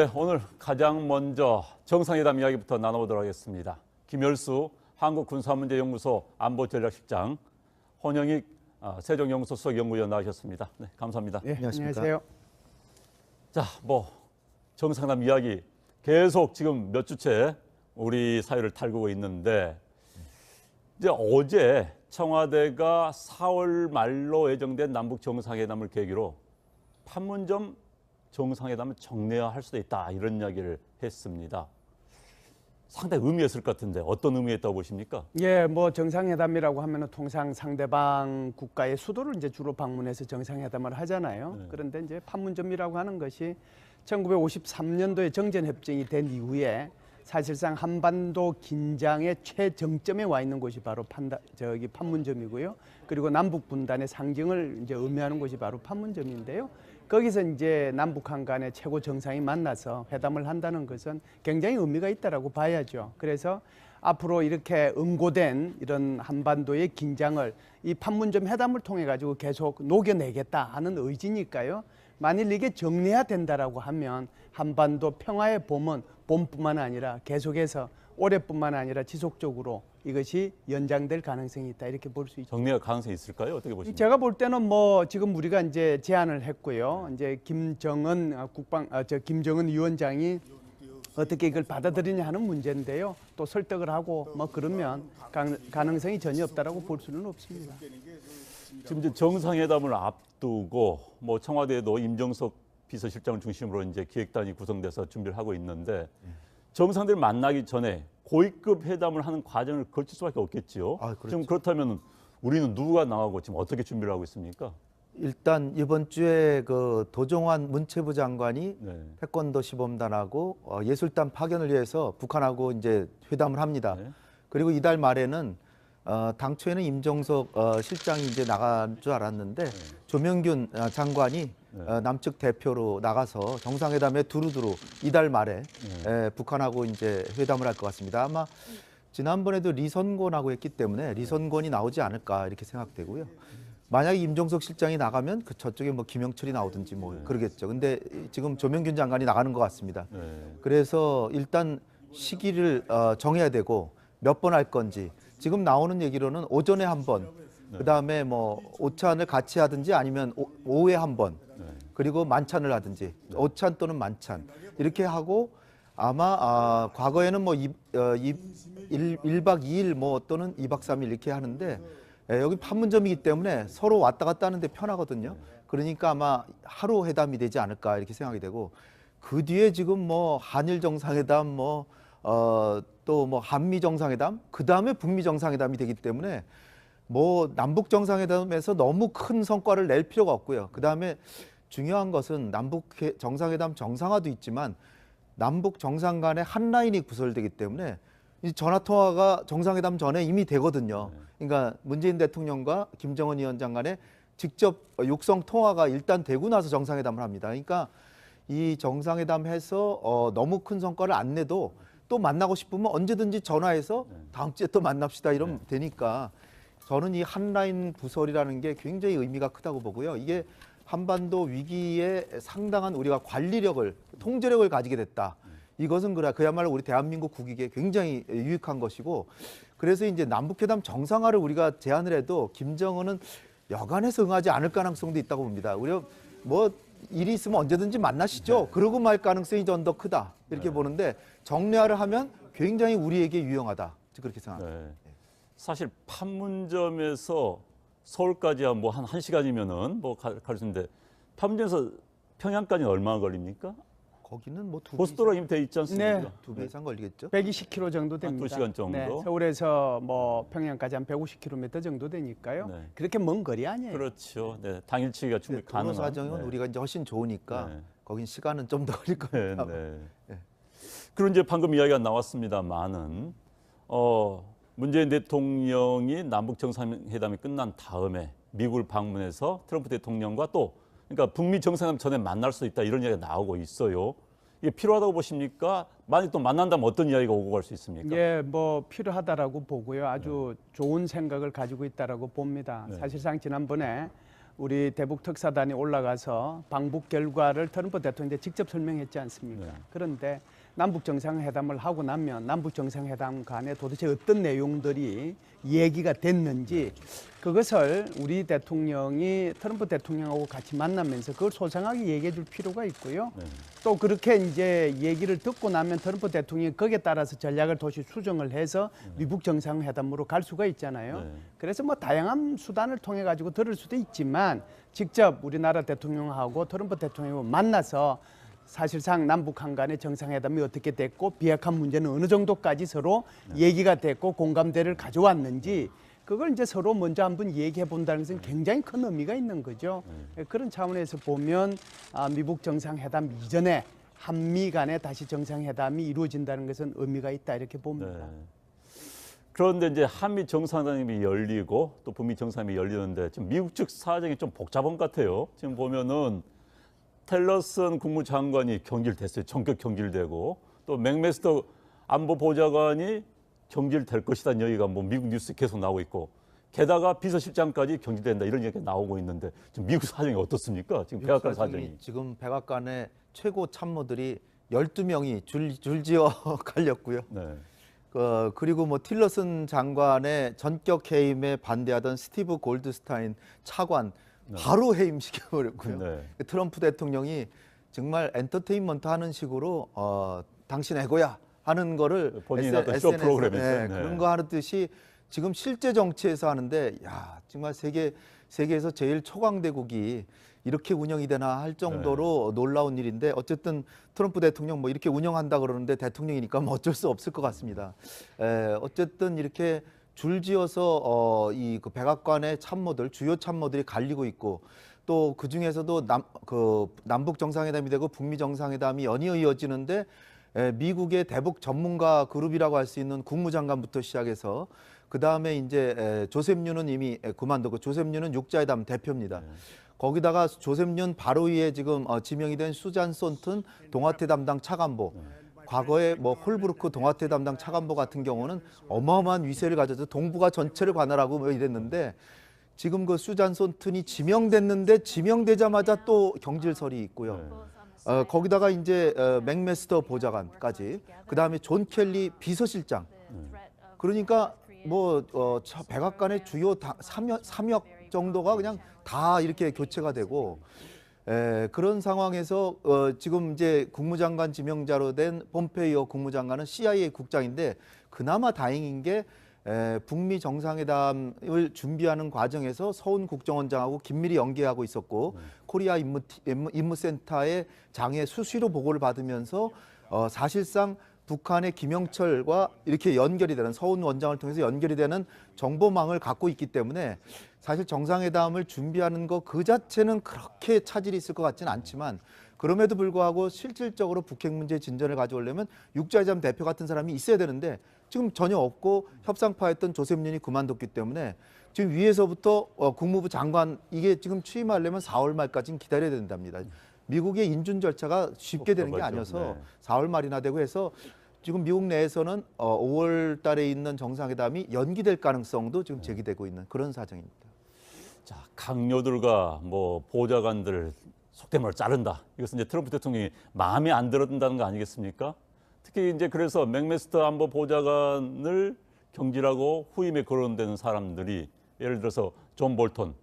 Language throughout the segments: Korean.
네, 오늘 가장 먼저 정상회담 이야기부터 나눠보도록 하겠습니다. 김열수 한국군사문제연구소 안보전략실장, 헌영익 세종연구소 수석연구위원 나오셨습니다. 네, 감사합니다. 네, 안녕하세요. 자, 정상회담 이야기 계속 지금 몇 주째 우리 사회를 달구고 있는데, 이제 어제 청와대가 4월 말로 예정된 남북 정상회담을 계기로 판문점 정상회담을 정례화할 수도 있다, 이런 이야기를 했습니다. 상당히 의미했을 것 같은데 어떤 의미였다고 보십니까? 예, 정상회담이라고 하면은 통상 상대방 국가의 수도를 이제 주로 방문해서 정상회담을 하잖아요. 네. 그런데 이제 판문점이라고 하는 것이 1953년도에 정전협정이 된 이후에 사실상 한반도 긴장의 최정점에 와 있는 곳이 바로 판문점이고요. 그리고 남북 분단의 상징을 이제 의미하는 곳이 바로 판문점인데요. 거기서 이제 남북한 간의 최고 정상이 만나서 회담을 한다는 것은 굉장히 의미가 있다라고 봐야죠. 그래서 앞으로 이렇게 응고된 이런 한반도의 긴장을 이 판문점 회담을 통해 가지고 계속 녹여내겠다 하는 의지니까요. 만일 이게 정리화된다라고 하면 한반도 평화의 봄뿐만 아니라 계속해서 올해뿐만 아니라 지속적으로 이것이 연장될 가능성이 있다, 이렇게 볼 수 있죠. 정리할 가능성이 있을까요? 어떻게 보십니까? 제가 볼 때는 지금 우리가 이제 제안을 했고요. 이제 김정은 위원장이 어떻게 이걸 받아들이냐 하는 문제인데요. 또 설득을 하고 그러면 가능성이 전혀 없다라고 볼 수는 없습니다. 지금 이제 정상회담을 앞두고 청와대에도 임정석 비서실장을 중심으로 이제 기획단이 구성돼서 준비를 하고 있는데, 정상들 만나기 전에 고위급 회담을 하는 과정을 거칠 수밖에 없겠지요. 그렇죠. 지금 그렇다면 우리는 누가 나오고 지금 어떻게 준비를 하고 있습니까? 일단 이번 주에 그 도종환 문체부 장관이 네. 태권도 시범단하고 예술단 파견을 위해서 북한하고 이제 회담을 합니다. 네. 그리고 이달 말에는 당초에는 임정석 실장이 이제 나갈 줄 알았는데 조명균 장관이 남측 대표로 나가서 정상회담에 두루두루 이달 말에 북한하고 이제 회담을 할 것 같습니다. 아마 지난번에도 리선권하고 했기 때문에 리선권이 나오지 않을까 이렇게 생각되고요. 만약에 임종석 실장이 나가면 저쪽에 김영철이 나오든지 그러겠죠. 근데 지금 조명균 장관이 나가는 것 같습니다. 그래서 일단 시기를 정해야 되고 몇 번 할 건지, 지금 나오는 얘기로는 오전에 한 번, 그다음에 오찬을 같이 하든지 아니면 오후에 한 번, 그리고 만찬을 하든지 오찬 또는 만찬 이렇게 하고, 아마 과거에는 1박 2일 또는 2박 3일 이렇게 하는데, 여기 판문점이기 때문에 서로 왔다 갔다 하는데 편하거든요. 그러니까 아마 하루 회담이 되지 않을까 이렇게 생각이 되고, 그 뒤에 지금 한일 정상회담 또 한미 정상회담, 그 다음에 북미 정상회담이 되기 때문에 남북 정상회담에서 너무 큰 성과를 낼 필요가 없고요. 그 다음에 중요한 것은 남북 정상회담 정상화도 있지만 남북 정상 간의 한 라인이 구설되기 때문에 이 전화 통화가 정상회담 전에 이미 되거든요. 그러니까 문재인 대통령과 김정은 위원장 간에 직접 육성 통화가 일단 되고 나서 정상회담을 합니다. 그러니까 이 정상회담 해서 너무 큰 성과를 안 내도 또 만나고 싶으면 언제든지 전화해서 다음 주에 또 만납시다 이러면 되니까, 저는 이 한라인 부설이라는 게 굉장히 의미가 크다고 보고요. 이게 한반도 위기에 상당한 우리가 관리력을, 통제력을 가지게 됐다. 이것은 그야말로 우리 대한민국 국익에 굉장히 유익한 것이고, 그래서 이제 남북회담 정상화를 우리가 제안을 해도 김정은은 여간해서 응하지 않을 가능성도 있다고 봅니다. 우리가 일이 있으면 언제든지 만나시죠. 그러고 말 가능성이 좀 더 크다 이렇게 보는데, 정례화를 하면 굉장히 우리에게 유용하다, 그렇게 생각합니다. 사실 판문점에서 서울까지 한 1시간이면은 갈 수 있는데, 판문점에서 평양까지는 얼마나 걸립니까? 거기는 고속도로가 이미 돼 있지 않습니까? 네. 2배 이상 걸리겠죠? 120km 정도 됩니다. 2시간 정도? 네, 서울에서 평양까지 한 150km 정도 되니까요. 네. 그렇게 먼 거리 아니에요. 그렇죠. 네, 당일치기가 충분히 가능한. 사정은 우리가 이제 훨씬 좋으니까 거긴 시간은 좀 더 걸릴 겁니다. 그리고 이제 방금 이야기가 나왔습니다만은 문재인 대통령이 남북 정상회담이 끝난 다음에 미국을 방문해서 트럼프 대통령과 그러니까 북미 정상회담 전에 만날 수 있다, 이런 이야기가 나오고 있어요. 이게 필요하다고 보십니까? 만약 또 만난다면 어떤 이야기가 오고 갈 수 있습니까? 예, 필요하다라고 보고요. 아주 좋은 생각을 가지고 있다라고 봅니다. 사실상 지난번에 우리 대북 특사단이 올라가서 방북 결과를 트럼프 대통령한테 직접 설명했지 않습니까? 네. 그런데 남북 정상회담을 하고 나면 남북 정상회담 간에 도대체 어떤 내용들이 얘기가 됐는지 그것을 우리 대통령이 트럼프 대통령하고 같이 만나면서 그걸 소상하게 얘기해 줄 필요가 있고요. 네. 또 그렇게 이제 얘기를 듣고 나면 트럼프 대통령이 거기에 따라서 전략을 도시 수정을 해서 미북 정상회담으로 갈 수가 있잖아요. 네. 그래서 뭐 다양한 수단을 통해 가지고 들을 수도 있지만 직접 우리나라 대통령하고 트럼프 대통령하고 만나서 사실상 남북한 간의 정상회담이 어떻게 됐고 비핵화 문제는 어느 정도까지 서로 얘기가 됐고 공감대를 가져왔는지 그걸 이제 서로 먼저 한번 얘기해 본다는 것은 굉장히 큰 의미가 있는 거죠. 그런 차원에서 보면 미북 정상회담 이전에 한미 간에 다시 정상회담이 이루어진다는 것은 의미가 있다 이렇게 봅니다. 네. 그런데 이제 한미 정상회담이 열리고 또 북미 정상회담이 열리는데 지금 미국 측 사정이 좀 복잡한 것 같아요. 지금 보면은 텔러슨 국무장관이 경질됐어요. 전격 경질되고 또 맥메스터 안보보좌관이 경질될 것이라는 얘기가 뭐 미국 뉴스에 계속 나오고 있고 게다가 비서실장까지 경질된다 이런 얘기가 나오고 있는데 지금 미국 사정이 어떻습니까? 지금 백악관 사정이. 지금 백악관의 최고 참모들이 12명이 줄지어 갈렸고요. 네. 그리고 뭐 틸러슨 장관의 전격 해임에 반대하던 스티브 골드스타인 차관 바로 해임시켜버렸고요. 네. 트럼프 대통령이 정말 엔터테인먼트 하는 식으로 당신 애고야 하는 거를 본인이 어떤 쇼 프로그램에서 네, 그런 거 하듯이 지금 실제 정치에서 하는데 야 정말 세계에서 제일 초강대국이 이렇게 운영이 되나 할 정도로 놀라운 일인데 어쨌든 트럼프 대통령 뭐 이렇게 운영한다 그러는데 대통령이니까 뭐 어쩔 수 없을 것 같습니다. 어쨌든 이렇게 줄지어서 이 그 백악관의 참모들 주요 참모들이 갈리고 있고 또 그 중에서도 남북 정상회담이 되고 북미 정상회담이 연이어 이어지는데 미국의 대북 전문가 그룹이라고 할 수 있는 국무장관부터 시작해서 그 다음에 이제 조셉 윤은 이미 그만두고 조셉 윤은 육자회담 대표입니다. 거기다가 조셉 윤 바로 위에 지금 지명이 된 수잔 손튼 동아태 담당 차관보. 과거에 뭐 홀브루크 동아태 담당 차관보 같은 경우는 어마어마한 위세를 가져서 동북아 전체를 관할하고 뭐 이랬는데 지금 그 수잔 손튼이 지명됐는데 지명되자마자 또 경질설이 있고요. 거기다가 이제 맥메스터 보좌관까지 그 다음에 존 켈리 비서실장. 그러니까 뭐 백악관의 주요 3역 정도가 그냥 다 이렇게 교체가 되고 그런 상황에서 지금 이제 국무장관 지명자로 된 폼페이오 국무장관은 CIA 국장인데 그나마 다행인 게 북미 정상회담을 준비하는 과정에서 서훈 국정원장하고 긴밀히 연계하고 있었고 코리아 임무센터의 장애 수시로 보고를 받으면서 사실상 북한의 김영철과 이렇게 연결이 되는 서훈 원장을 통해서 연결이 되는 정보망을 갖고 있기 때문에 사실 정상회담을 준비하는 거 그 자체는 그렇게 차질이 있을 것 같지는 않지만 그럼에도 불구하고 실질적으로 북핵 문제 진전을 가져오려면 육자회담 대표 같은 사람이 있어야 되는데 지금 전혀 없고 협상파였던 조셉 윤이 그만뒀기 때문에 지금 위에서부터 국무부 장관 이게 지금 취임하려면 4월 말까지는 기다려야 된답니다. 미국의 인준 절차가 쉽게 되는 게 아니어서 4월 말이나 되고 해서 지금 미국 내에서는 5월 달에 있는 정상회담이 연기될 가능성도 지금 제기되고 있는 그런 사정입니다. 자, 강요들과 뭐 보좌관들 속된 말로 자른다. 이것은 이제 트럼프 대통령이 마음에 안 들었다는 거 아니겠습니까? 특히 이제 그래서 맥메스터 안보 보좌관을 경질하고 후임에 거론되는 사람들이 예를 들어서 존 볼턴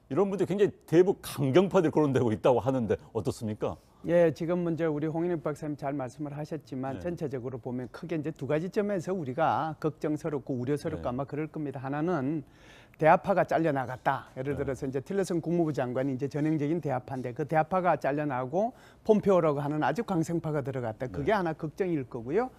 이런 분들이 굉장히 대북 강경파들이 거론되고 있다고 하는데 어떻습니까? 예, 지금 먼저 우리 홍인익 박사님 잘 말씀을 하셨지만 네. 전체적으로 보면 크게 이제 두 가지 점에서 우리가 걱정스럽고 우려스럽고 네. 아마 그럴 겁니다. 하나는 대화파가 잘려나갔다. 예를 들어서 이제 틸러슨 국무부 장관이 이제 전형적인 대화파인데 그 대화파가 잘려나고 폼페오라고 하는 아주 강성파가 들어갔다. 그게 하나 걱정일 거고요.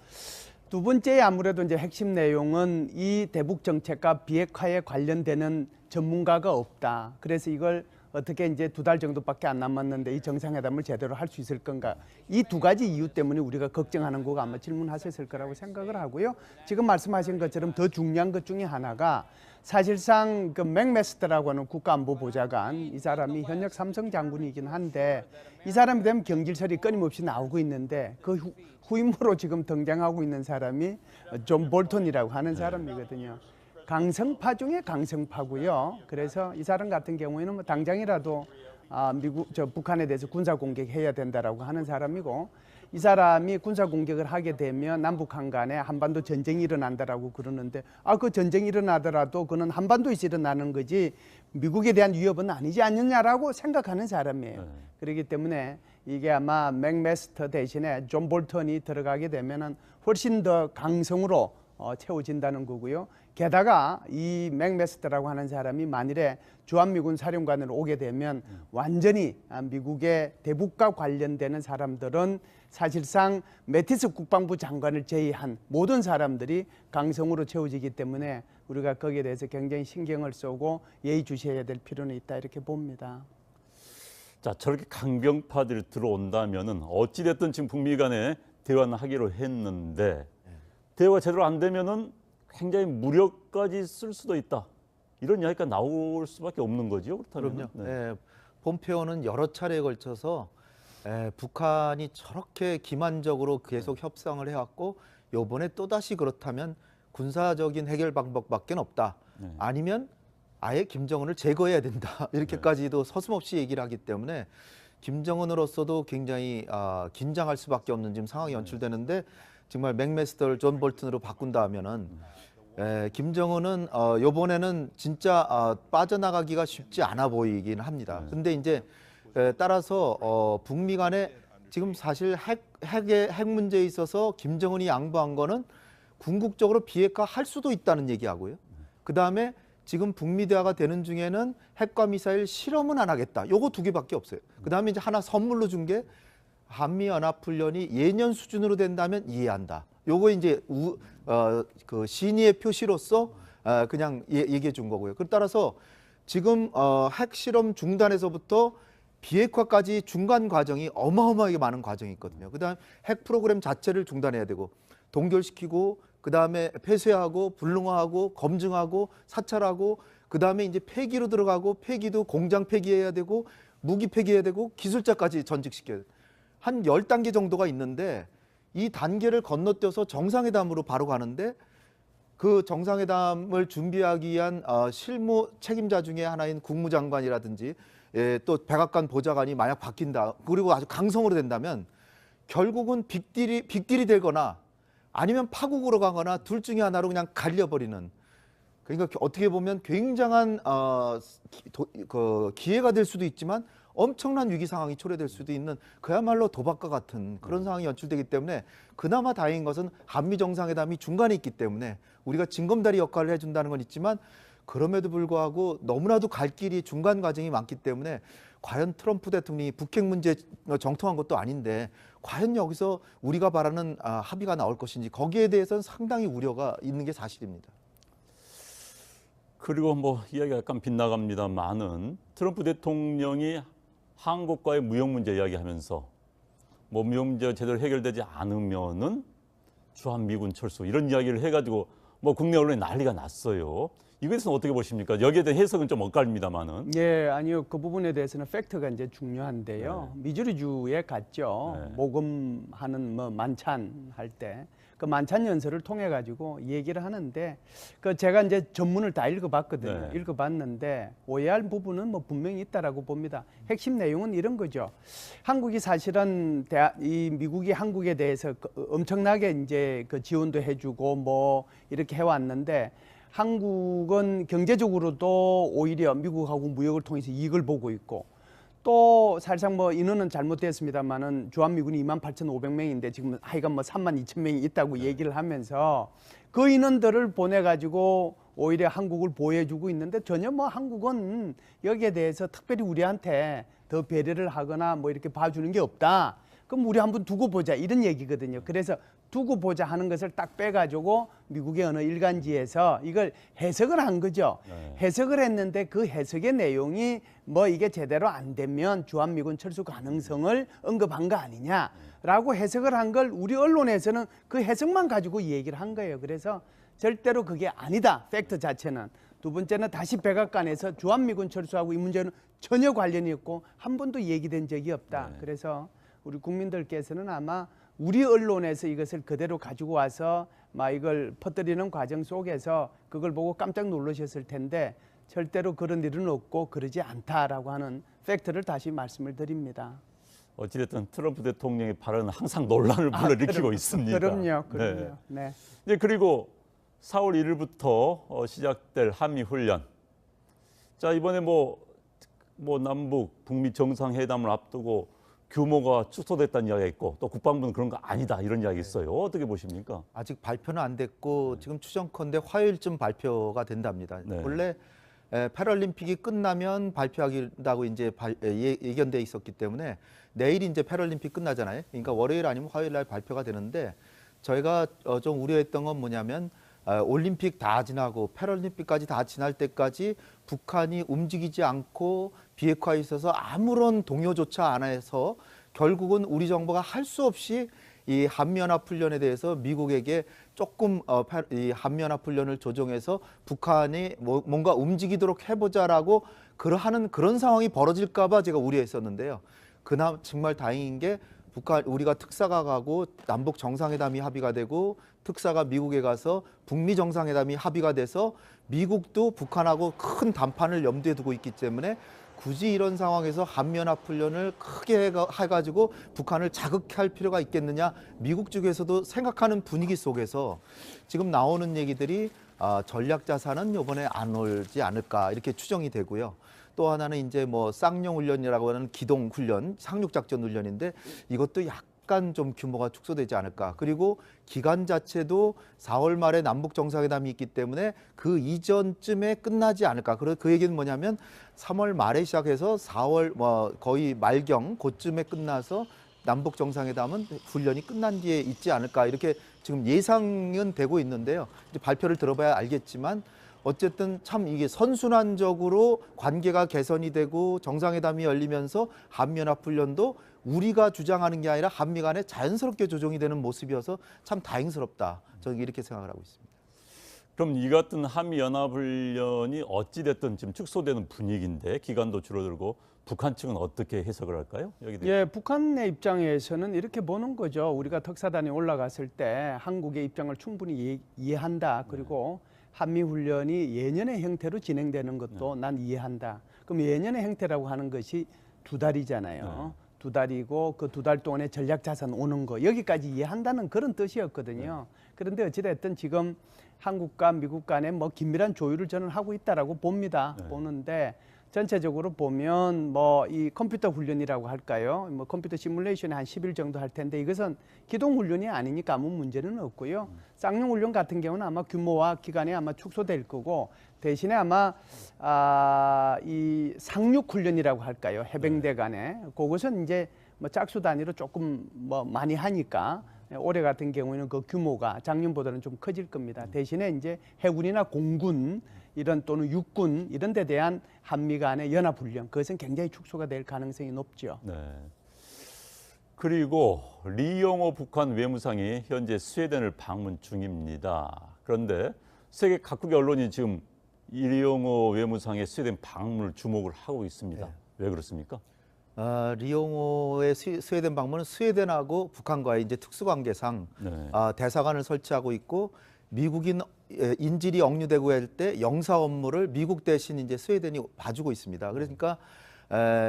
두 번째 아무래도 이제 핵심 내용은 이 대북 정책과 비핵화에 관련되는 전문가가 없다. 그래서 이걸 어떻게 이제 2달 정도밖에 안 남았는데 이 정상회담을 제대로 할 수 있을 건가? 이 두 가지 이유 때문에 우리가 걱정하는 거가 아마 질문하셨을 거라고 생각을 하고요. 지금 말씀하신 것처럼 더 중요한 것 중에 하나가 사실상 그 맥메스터라고 하는 국가안보보좌관 이 사람이 현역 삼성 장군이긴 한데 이 사람이 되면 경질설이 끊임없이 나오고 있는데 그 후임으로 지금 등장하고 있는 사람이 존 볼턴이라고 하는 사람이거든요. 강성파 중에 강성파고요. 그래서 이 사람 같은 경우에는 뭐 당장이라도 북한에 대해서 군사 공격해야 된다라고 하는 사람이고, 이 사람이 군사 공격을 하게 되면 남북한 간에 한반도 전쟁이 일어난다라고 그러는데, 그 전쟁이 일어나더라도 그는 한반도에서 일어나는 거지 미국에 대한 위협은 아니지 않느냐라고 생각하는 사람이에요. 그렇기 때문에 이게 아마 맥메스터 대신에 존 볼턴이 들어가게 되면은 훨씬 더 강성으로 채워진다는 거고요. 게다가 이 맥메스터라고 하는 사람이 만일에 주한미군 사령관으로 오게 되면 완전히 미국의 대북과 관련되는 사람들은 사실상 매티스 국방부 장관을 제외한 모든 사람들이 강성으로 채워지기 때문에 우리가 거기에 대해서 굉장히 신경을 쓰고 예의주시해야 될 필요는 있다, 이렇게 봅니다. 자, 저렇게 강병파들이 들어온다면은 어찌됐든 지금 북미 간에 대화는 하기로 했는데 대화가 제대로 안 되면은 굉장히 무력까지 쓸 수도 있다, 이런 이야기가 나올 수밖에 없는 거죠. 그렇다면. 그럼요. 폼페오는 여러 차례에 걸쳐서 북한이 저렇게 기만적으로 계속 협상을 해왔고, 요번에 또다시 그렇다면 군사적인 해결 방법밖에 없다. 아니면 아예 김정은을 제거해야 된다. 이렇게까지도 서슴없이 얘기를 하기 때문에 김정은으로서도 굉장히 긴장할 수밖에 없는 지금 상황이 연출되는데, 정말 맥메스터를 존 볼튼으로 바꾼다 하면은 김정은은 요번에는 진짜 빠져나가기가 쉽지 않아 보이긴 합니다. 근데 이제 따라서 북미 간에 지금 사실 핵 문제에 있어서 김정은이 양보한 거는 궁극적으로 비핵화할 수도 있다는 얘기하고요. 그다음에 지금 북미 대화가 되는 중에는 핵과 미사일 실험은 안 하겠다. 요거 두 개밖에 없어요. 그다음에 이제 하나 선물로 준 게 한미 연합훈련이 예년 수준으로 된다면 이해한다. 요거 이제 그 신의의 표시로서 그냥 얘기해 준 거고요. 그 따라서 지금 핵 실험 중단에서부터 비핵화까지 중간 과정이 어마어마하게 많은 과정이 있거든요. 그다음 핵 프로그램 자체를 중단해야 되고 동결시키고, 그다음에 폐쇄하고 불능화하고 검증하고 사찰하고, 그다음에 이제 폐기로 들어가고, 폐기도 공장 폐기해야 되고 무기 폐기해야 되고 기술자까지 전직시켜야 돼요. 한 10단계 정도가 있는데 이 단계를 건너뛰어서 정상회담으로 바로 가는데, 그 정상회담을 준비하기 위한 실무 책임자 중에 하나인 국무장관이라든지 또 백악관 보좌관이 만약 바뀐다, 그리고 아주 강성으로 된다면 결국은 빅딜이 되거나 아니면 파국으로 가거나 둘 중에 하나로 그냥 갈려버리는, 그러니까 어떻게 보면 굉장한 기회가 될 수도 있지만 엄청난 위기 상황이 초래될 수도 있는 그야말로 도박과 같은 그런 상황이 연출되기 때문에, 그나마 다행인 것은 한미 정상회담이 중간에 있기 때문에 우리가 징검다리 역할을 해준다는 건 있지만, 그럼에도 불구하고 너무나도 갈 길이 중간 과정이 많기 때문에 과연 트럼프 대통령이 북핵 문제 정통한 것도 아닌데 과연 여기서 우리가 바라는 합의가 나올 것인지, 거기에 대해서는 상당히 우려가 있는 게 사실입니다. 그리고 뭐 이야기가 약간 빗나갑니다만은 트럼프 대통령이 한국과의 무역 문제 이야기하면서 뭐 무역 문제가 제대로 해결되지 않으면은 주한미군 철수, 이런 이야기를 해가지고 뭐 국내 언론에 난리가 났어요. 이거에 대해서는 어떻게 보십니까? 여기에 대한 해석은 좀 엇갈립니다만은. 예, 아니요. 그 부분에 대해서는 팩트가 이제 중요한데요. 미주리주에 갔죠. 모금하는 뭐 만찬 할 때 그 만찬 연설을 통해 가지고 얘기를 하는데, 그 제가 이제 전문을 다 읽어봤거든요. 읽어봤는데 오해할 부분은 뭐 분명히 있다라고 봅니다. 핵심 내용은 이런 거죠. 한국이 사실은 이 미국이 한국에 대해서 엄청나게 이제 그 지원도 해주고 뭐 이렇게 해왔는데, 한국은 경제적으로도 오히려 미국하고 무역을 통해서 이익을 보고 있고, 또 사실상 뭐 인원은 잘못됐습니다만은 주한미군이 28,500명인데 지금 하여간 뭐 32,000명이 있다고 얘기를 하면서 그 인원들을 보내가지고 오히려 한국을 보호해주고 있는데, 전혀 뭐 한국은 여기에 대해서 특별히 우리한테 더 배려를 하거나 뭐 이렇게 봐주는 게 없다. 그럼 우리 한번 두고 보자, 이런 얘기거든요. 그래서 두고 보자 하는 것을 딱 빼가지고 미국의 어느 일간지에서 이걸 해석을 한 거죠. 해석을 했는데 그 해석의 내용이 뭐 이게 제대로 안 되면 주한미군 철수 가능성을 언급한 거 아니냐라고 해석을 한 걸 우리 언론에서는 그 해석만 가지고 얘기를 한 거예요. 그래서 절대로 그게 아니다, 팩트 자체는. 두 번째는 다시 백악관에서 주한미군 철수하고 이 문제는 전혀 관련이 없고 한 번도 얘기된 적이 없다. 그래서 우리 국민들께서는 아마 우리 언론에서 이것을 그대로 가지고 와서 막 이걸 퍼뜨리는 과정 속에서 그걸 보고 깜짝 놀라셨을 텐데 절대로 그런 일은 없고 그러지 않다라고 하는 팩트를 다시 말씀을 드립니다. 어찌됐든 트럼프 대통령의 발언은 항상 논란을 불러일으키고 있습니다. 그럼요. 네. 네. 이제 그리고 4월 1일부터 시작될 한미 훈련. 자, 이번에 뭐 남북 북미 정상회담을 앞두고 규모가 축소됐다는 이야기가 있고 또 국방부는 그런 거 아니다 이런 이야기 있어요. 어떻게 보십니까? 아직 발표는 안 됐고 지금 추정컨대 화요일쯤 발표가 된답니다. 네. 원래 패럴림픽이 끝나면 발표하기라고 이제 예견돼 있었기 때문에 내일 이제 패럴림픽 끝나잖아요. 그러니까 월요일 아니면 화요일 날 발표가 되는데 저희가 좀 우려했던 건 뭐냐면 올림픽 다 지나고 패럴림픽까지 다 지날 때까지 북한이 움직이지 않고 비핵화에 있어서 아무런 동요조차 안 해서 결국은 우리 정부가 할 수 없이 이 한미연합훈련에 대해서 미국에게 조금 이 한미연합훈련을 조정해서 북한이 뭔가 움직이도록 해보자라고 하는 그런 상황이 벌어질까 봐 제가 우려했었는데요. 그나마 정말 다행인 게 우리가 특사가 가고 남북 정상회담이 합의가 되고 특사가 미국에 가서 북미 정상회담이 합의가 돼서 미국도 북한하고 큰 담판을 염두에 두고 있기 때문에 굳이 이런 상황에서 한미연합훈련을 크게 해가지고 북한을 자극할 필요가 있겠느냐 미국 쪽에서도 생각하는 분위기 속에서 지금 나오는 얘기들이 전략자산은 이번에 안 올지 않을까 이렇게 추정이 되고요. 또 하나는 이제 뭐 쌍용 훈련이라고 하는 기동 훈련, 상륙작전 훈련인데 이것도 약간 좀 규모가 축소되지 않을까. 그리고 기간 자체도 4월 말에 남북 정상회담이 있기 때문에 그 이전쯤에 끝나지 않을까. 그 얘기는 뭐냐면 3월 말에 시작해서 4월 거의 말경 그쯤에 끝나서 남북 정상회담은 훈련이 끝난 뒤에 있지 않을까. 이렇게 지금 예상은 되고 있는데요. 이제 발표를 들어봐야 알겠지만 어쨌든 참 이게 선순환적으로 관계가 개선이 되고 정상회담이 열리면서 한미연합훈련도 우리가 주장하는 게 아니라 한미 간에 자연스럽게 조정이 되는 모습이어서 참 다행스럽다. 저는 이렇게 생각을 하고 있습니다. 그럼 이 같은 한미연합훈련이 어찌됐든 지금 축소되는 분위기인데 기간도 줄어들고 북한 측은 어떻게 해석을 할까요? 예, 북한의 입장에서는 이렇게 보는 거죠. 우리가 특사단이 올라갔을 때 한국의 입장을 충분히 이해한다. 그리고 한미훈련이 예년의 형태로 진행되는 것도 난 이해한다. 그럼 예년의 형태라고 하는 것이 2달이잖아요. 2달이고 그 2달 동안에 전략자산 오는 거 여기까지 이해한다는 그런 뜻이었거든요. 그런데 어찌됐든 지금 한국과 미국 간에 뭐 긴밀한 조율을 저는 하고 있다라고 봅니다. 보는데 전체적으로 보면 뭐 이 컴퓨터 훈련이라고 할까요? 뭐 컴퓨터 시뮬레이션이 한 10일 정도 할 텐데 이것은 기동 훈련이 아니니까 아무 문제는 없고요. 쌍용 훈련 같은 경우는 아마 규모와 기간이 아마 축소될 거고 대신에 아마 이 상륙 훈련이라고 할까요? 해병대 간에 그것은 이제 뭐 짝수 단위로 조금 뭐 많이 하니까 올해 같은 경우에는 그 규모가 작년보다는 좀 커질 겁니다. 대신에 이제 해군이나 공군 이런 또는 육군 이런 데 대한 한미 간의 연합훈련 그것은 굉장히 축소가 될 가능성이 높죠. 네. 그리고 리용호 북한 외무상이 현재 스웨덴을 방문 중입니다. 그런데 세계 각국의 언론이 지금 리용호 외무상의 스웨덴 방문을 주목을 하고 있습니다. 왜 그렇습니까? 리용호의 스웨덴 방문은 스웨덴하고 북한과의 이제 특수관계상 대사관을 설치하고 있고 미국인 인질이 억류되고 할 때 영사 업무를 미국 대신 이제 스웨덴이 봐주고 있습니다. 그러니까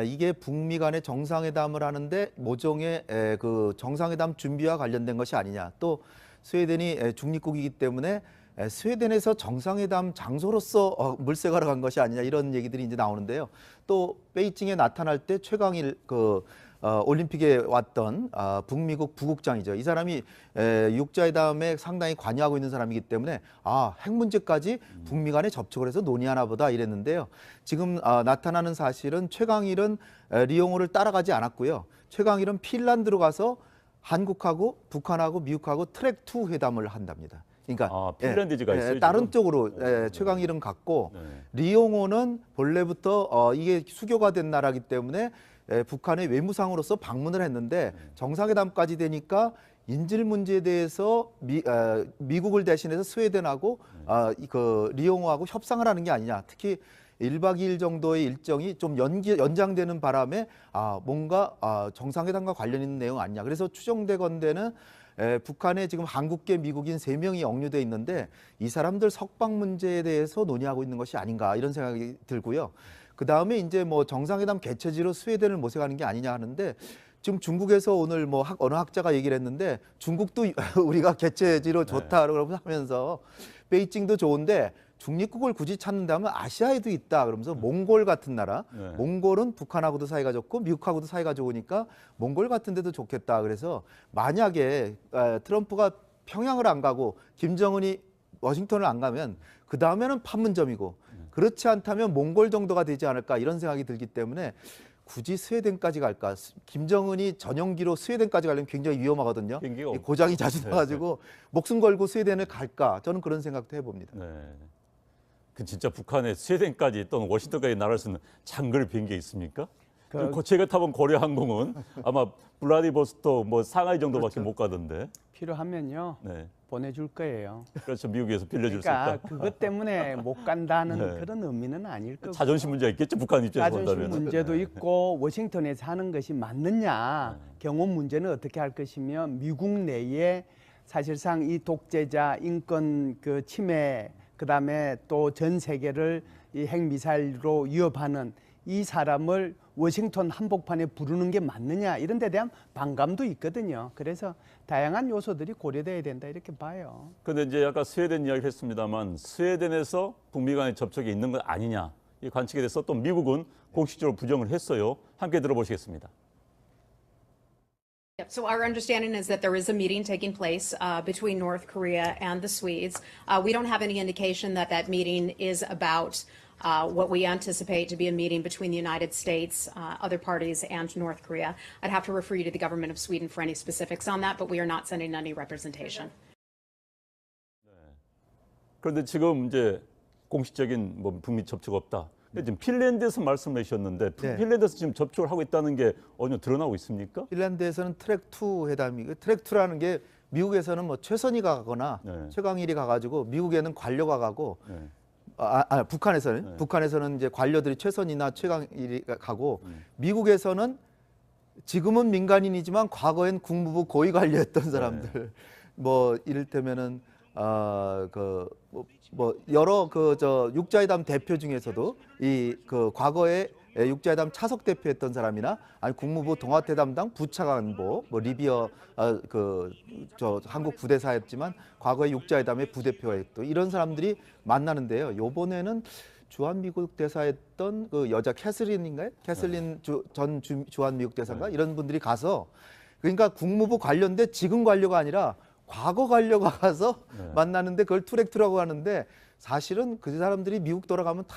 이게 북미 간의 정상회담을 하는데 모종의 그 정상회담 준비와 관련된 것이 아니냐. 또 스웨덴이 중립국이기 때문에 스웨덴에서 정상회담 장소로서 물색하러 간 것이 아니냐 이런 얘기들이 이제 나오는데요. 또 베이징에 나타날 때 최강일 올림픽에 왔던 북미국 부국장이죠. 이 사람이 육자회담에 상당히 관여하고 있는 사람이기 때문에 핵 문제까지 북미 간에 접촉을 해서 논의하나 보다 이랬는데요. 지금 나타나는 사실은 최강일은 리용호를 따라가지 않았고요. 최강일은 핀란드로 가서 한국하고 북한하고 미국하고 트랙 2 회담을 한답니다. 그러니까 핀란드가 있어요. 다른 쪽으로 최강일은 갔고 리용호는 본래부터 이게 수교가 된 나라이기 때문에 북한의 외무상으로서 방문을 했는데 정상회담까지 되니까 인질 문제에 대해서 미국을 대신해서 스웨덴하고 그 리용호하고 협상을 하는 게 아니냐. 특히 1박 2일 정도의 일정이 좀 연장되는 바람에 뭔가 정상회담과 관련 있는 내용 아니냐. 그래서 추정되건대는 북한에 지금 한국계 미국인 3명이 억류돼 있는데 이 사람들 석방 문제에 대해서 논의하고 있는 것이 아닌가 이런 생각이 들고요. 그 다음에 이제 뭐 정상회담 개최지로 스웨덴을 모색하는 게 아니냐 하는데 지금 중국에서 오늘 뭐 어느 학자가 얘기를 했는데 중국도 우리가 개최지로 좋다라고 하면서 베이징도 좋은데 중립국을 굳이 찾는다면 아시아에도 있다 그러면서 몽골 같은 나라, 몽골은 북한하고도 사이가 좋고 미국하고도 사이가 좋으니까 몽골 같은 데도 좋겠다. 그래서 만약에 트럼프가 평양을 안 가고 김정은이 워싱턴을 안 가면 그 다음에는 판문점이고 그렇지 않다면 몽골 정도가 되지 않을까 이런 생각이 들기 때문에 굳이 스웨덴까지 갈까? 김정은이 전용기로 스웨덴까지 가려면 굉장히 위험하거든요. 고장이 자주 나가지고 목숨 걸고 스웨덴을 갈까? 저는 그런 생각도 해봅니다. 네. 그 진짜 북한의 스웨덴까지 또는 워싱턴까지 날아갈 수 있는 장거리 비행기 있습니까? 제가 타본 고려 항공은 아마 블라디보스토크 뭐 상하이 정도밖에 못 가던데. 필요하면요. 네. 보내줄 거예요. 그렇죠. 미국에서 빌려줄 수 그러니까 있다. 그것 때문에 못 간다는 네. 그런 의미는 아닐 거고. 자존심 문제가 있겠죠. 북한 입장에서 자존심 본다면. 문제도 있고 워싱턴에서 하는 것이 맞느냐. 경험 문제는 어떻게 할 것이며 미국 내에 사실상 이 독재자 인권 그 침해 그다음에 또 전 세계를 이 핵미사일로 위협하는 이 사람을 워싱턴 한복판에 부르는 게 맞느냐 이런 데 대한 반감도 있거든요. 그래서 다양한 요소들이 고려돼야 된다 이렇게 봐요. 그런데 이제 아까 스웨덴 이야기를 했습니다만 스웨덴에서 북미 간의 접촉이 있는 것 아니냐 이 관측에 대해서 또 미국은 공식적으로 부정을 했어요. 함께 들어보시겠습니다. Yep. So our understanding is that there is a meeting taking place between North Korea and the Swedes. We don't have any indication that that meeting is about what we anticipate to be a meeting between the United States, other parties, and North Korea. I'd have to refer you to the government of Sweden for any specifics on that, but we are not sending any representation. 그런데 지금 이제 공식적인 뭐 북미 접촉 없다. 지금 핀란드에서 말씀해 주셨는데 핀란드에서 지금 접촉을 하고 있다는 게 어느 정도 드러나고 있습니까? 핀란드에서는 트랙 2 회담이 트랙 2라는 게 미국에서는 뭐 최선희가 가거나 최강일이 가가지고 미국에는 관료가 가고 북한에서는 이제 관료들이 최선희나 최강일이 가고 미국에서는 지금은 민간인이지만 과거엔 국무부 고위 관료였던 사람들 뭐 이를테면은 여러 육자회담 대표 중에서도 이 과거에 육자회담 차석 대표했던 사람이나 아니 국무부 동아태 담당 부차관보 뭐 리비어 한국 부대사였지만 과거에 육자회담의 부대표였던 이런 사람들이 만나는데요. 요번에는 주한 미국 대사였던 그 여자 캐슬린인가요? 캐슬린 전 주한 미국 대사인가 이런 분들이 가서 그러니까 국무부 관료인데 지금 관료가 아니라 과거 관료가 가서 만나는데 그걸 트랙2라고 하는데 사실은 그 사람들이 미국 돌아가면 다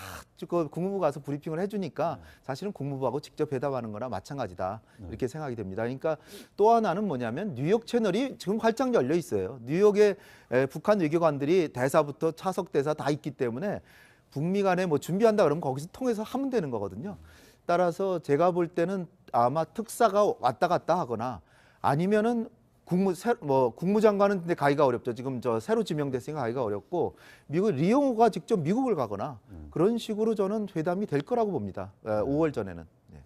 국무부 가서 브리핑을 해주니까 사실은 국무부하고 직접 회담하는 거나 마찬가지다 이렇게 생각이 됩니다. 그러니까 또 하나는 뭐냐면 뉴욕 채널이 지금 활짝 열려 있어요. 뉴욕에 북한 외교관들이 대사부터 차석 대사 다 있기 때문에 북미 간에 뭐 준비한다 그러면 거기서 통해서 하면 되는 거거든요. 따라서 제가 볼 때는 아마 특사가 왔다 갔다 하거나 아니면은 국무장관은 근데 가기가 어렵죠. 지금 새로 지명됐으니까 가기가 어렵고 미국 리용호가 직접 미국을 가거나 그런 식으로 저는 회담이 될 거라고 봅니다. 5월 전에는. 네.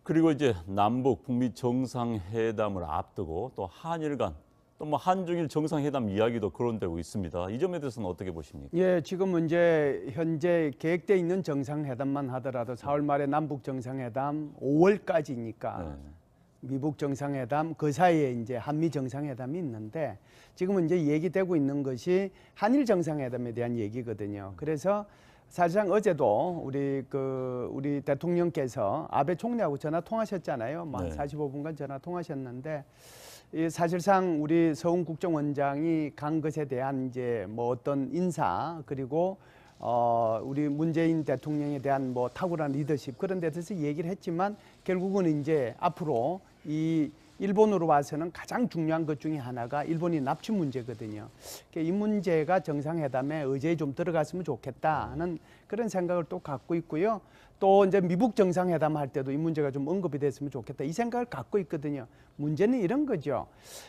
그리고 이제 남북 북미 정상회담을 앞두고 또 한일 간 또 뭐 한중일 정상회담 이야기도 거론되고 있습니다. 이 점에 대해서는 어떻게 보십니까? 예, 지금 이제 현재 계획돼 있는 정상회담만 하더라도 4월 말에 남북 정상회담 5월까지니까. 미북 정상회담 그 사이에 이제 한미 정상회담이 있는데 지금은 이제 얘기되고 있는 것이 한일 정상회담에 대한 얘기거든요. 그래서 사실상 어제도 우리 대통령께서 아베 총리하고 전화 통하셨잖아요. 뭐 45분간 전화 통하셨는데 사실상 우리 서훈 국정원장이 간 것에 대한 이제 뭐 어떤 인사 그리고 우리 문재인 대통령에 대한 뭐 탁월한 리더십 그런 데 대해서 얘기를 했지만 결국은 이제 앞으로 이 일본으로 와서는 가장 중요한 것 중에 하나가 일본이 납치 문제거든요. 이 문제가 정상회담에 의제에 좀 들어갔으면 좋겠다 하는 그런 생각을 또 갖고 있고요. 또 이제 미국 정상회담 할 때도 이 문제가 좀 언급이 됐으면 좋겠다 이 생각을 갖고 있거든요. 문제는 이런 거죠.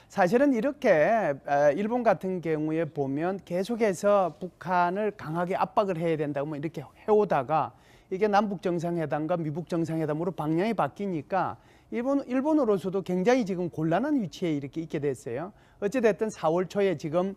사실은 이렇게 일본 같은 경우에 보면 계속해서 북한을 강하게 압박을 해야 된다고 뭐 이렇게 해오다가 이게 남북 정상회담과 미국 정상회담으로 방향이 바뀌니까 일본으로서도 굉장히 지금 곤란한 위치에 이렇게 있게 됐어요. 어찌됐든 4월 초에 지금